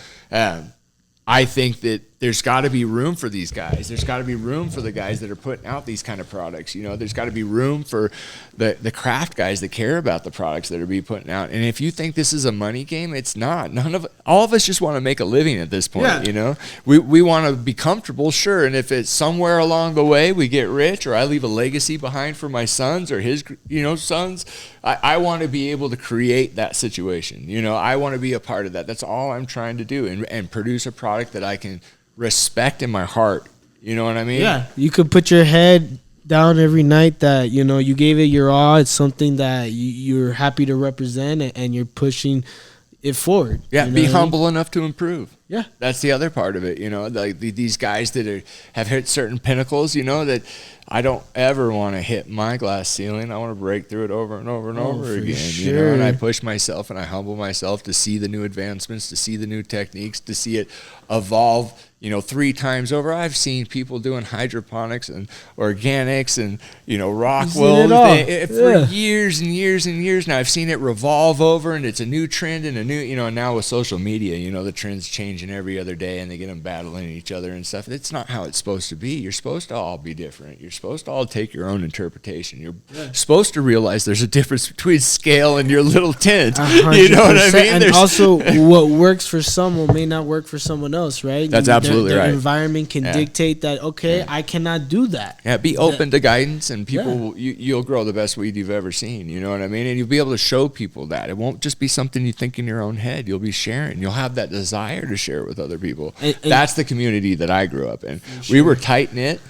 I think that there's got to be room for these guys. There's got to be room for the guys that are putting out these kind of products. You know, there's got to be room for the craft guys that care about the products that are being put out. And if you think this is a money game, it's not. All of us just want to make a living at this point. Yeah. You know, we want to be comfortable, sure. And if it's somewhere along the way we get rich, or I leave a legacy behind for my sons or his, you know, sons, I want to be able to create that situation. You know, I want to be a part of that. That's all I'm trying to do, and produce a product that I can respect in my heart. You know what I mean? Yeah, you could put your head down every night that, you know, you gave it your all. It's something that you're happy to represent, and you're pushing it forward. Yeah, you know be what I mean? humble enough to improve. Yeah. That's the other part of it, you know, like these guys that have hit certain pinnacles, you know, that I don't ever want to hit my glass ceiling. I want to break through it over and over and over for again, sure. you know, and I push myself and I humble myself to see the new advancements, to see the new techniques, to see it evolve, you know, 3 times over. I've seen people doing hydroponics and organics and, you know, rock You've seen wool it all. for Yeah. years and years and years now. I've seen it revolve over, and it's a new trend and a new, you know, and now with social media, you know, the trend's changing every other day, and they get them battling each other and stuff. It's not how it's supposed to be. You're supposed to all be different. You're supposed to all take your own interpretation. You're supposed to realize there's a difference between scale and your little tent. You know what I 100%. mean? And There's- also, what works for someone may not work for someone else, right? That's absolutely their right. environment can Yeah. dictate that, okay, I cannot do that. Yeah, be open to guidance, and people, you'll grow the best weed you've ever seen. You know what I mean? And you'll be able to show people that. It won't just be something you think in your own head. You'll be sharing. You'll have that desire to share with other people. And That's the community that I grew up in. We were tight-knit.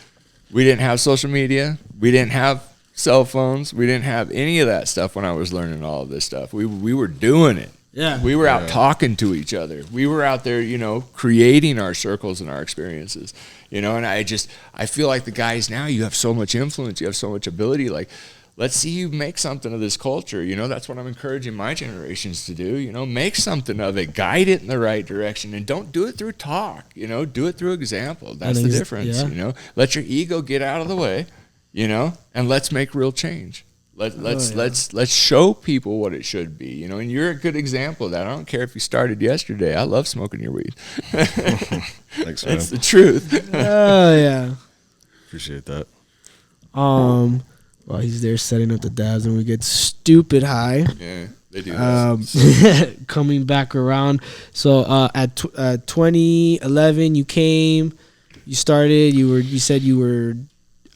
We didn't have social media. We didn't have cell phones. We didn't have any of that stuff when I was learning all of this stuff. We were doing it. Yeah. We were out talking to each other. We were out there, you know, creating our circles and our experiences, you know, and I feel like the guys now, you have so much influence, you have so much ability. Like, let's see you make something of this culture. You know, that's what I'm encouraging my generations to do. You know, make something of it, guide it in the right direction, and don't do it through talk. You know, do it through example. That's the difference. yeah. You know, let your ego get out of the way, you know, and let's make real change. Let's show people what it should be, you know, and you're a good example of that. I don't care if you started yesterday. I love smoking your weed. Thanks, man. That's the truth. Oh, yeah. Appreciate that. While he's there setting up the dabs, and we get stupid high. Yeah, they do that. Coming back around. So at 2011, you came, you started, you said you were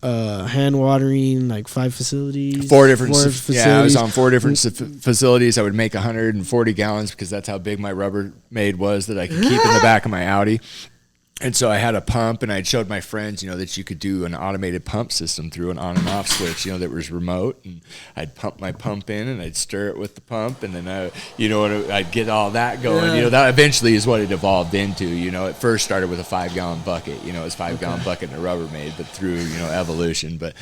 hand watering like 5 facilities. 4 different facilities. Yeah, I was on 4 different facilities. I would make 140 gallons because that's how big my Rubbermaid was that I could keep in the back of my Audi. And so I had a pump, and I showed my friends, you know, that you could do an automated pump system through an on and off switch, you know, that was remote. And I'd pump my pump in, and I'd stir it with the pump, and then I'd get all that going. You know, that eventually is what it evolved into. You know, it first started with a 5-gallon bucket. You know, it was 5-gallon bucket and a Rubbermaid, but through, you know, evolution. But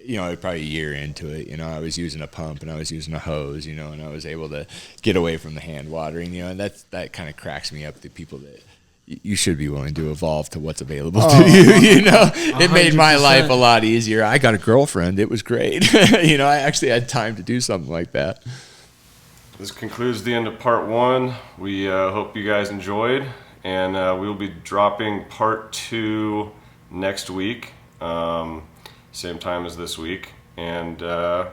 you know, probably a year into it, you know, I was using a pump and I was using a hose, you know, and I was able to get away from the hand watering. You know, and that kind of cracks me up. The people that, you should be willing to evolve to what's available to you. You know, it made my 100%. life a lot easier. I got a girlfriend. It was great. You know, I actually had time to do something like that. This concludes the end of part 1. We hope you guys enjoyed, and we will be dropping part 2 next week, same time as this week, and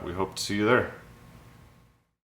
we hope to see you there.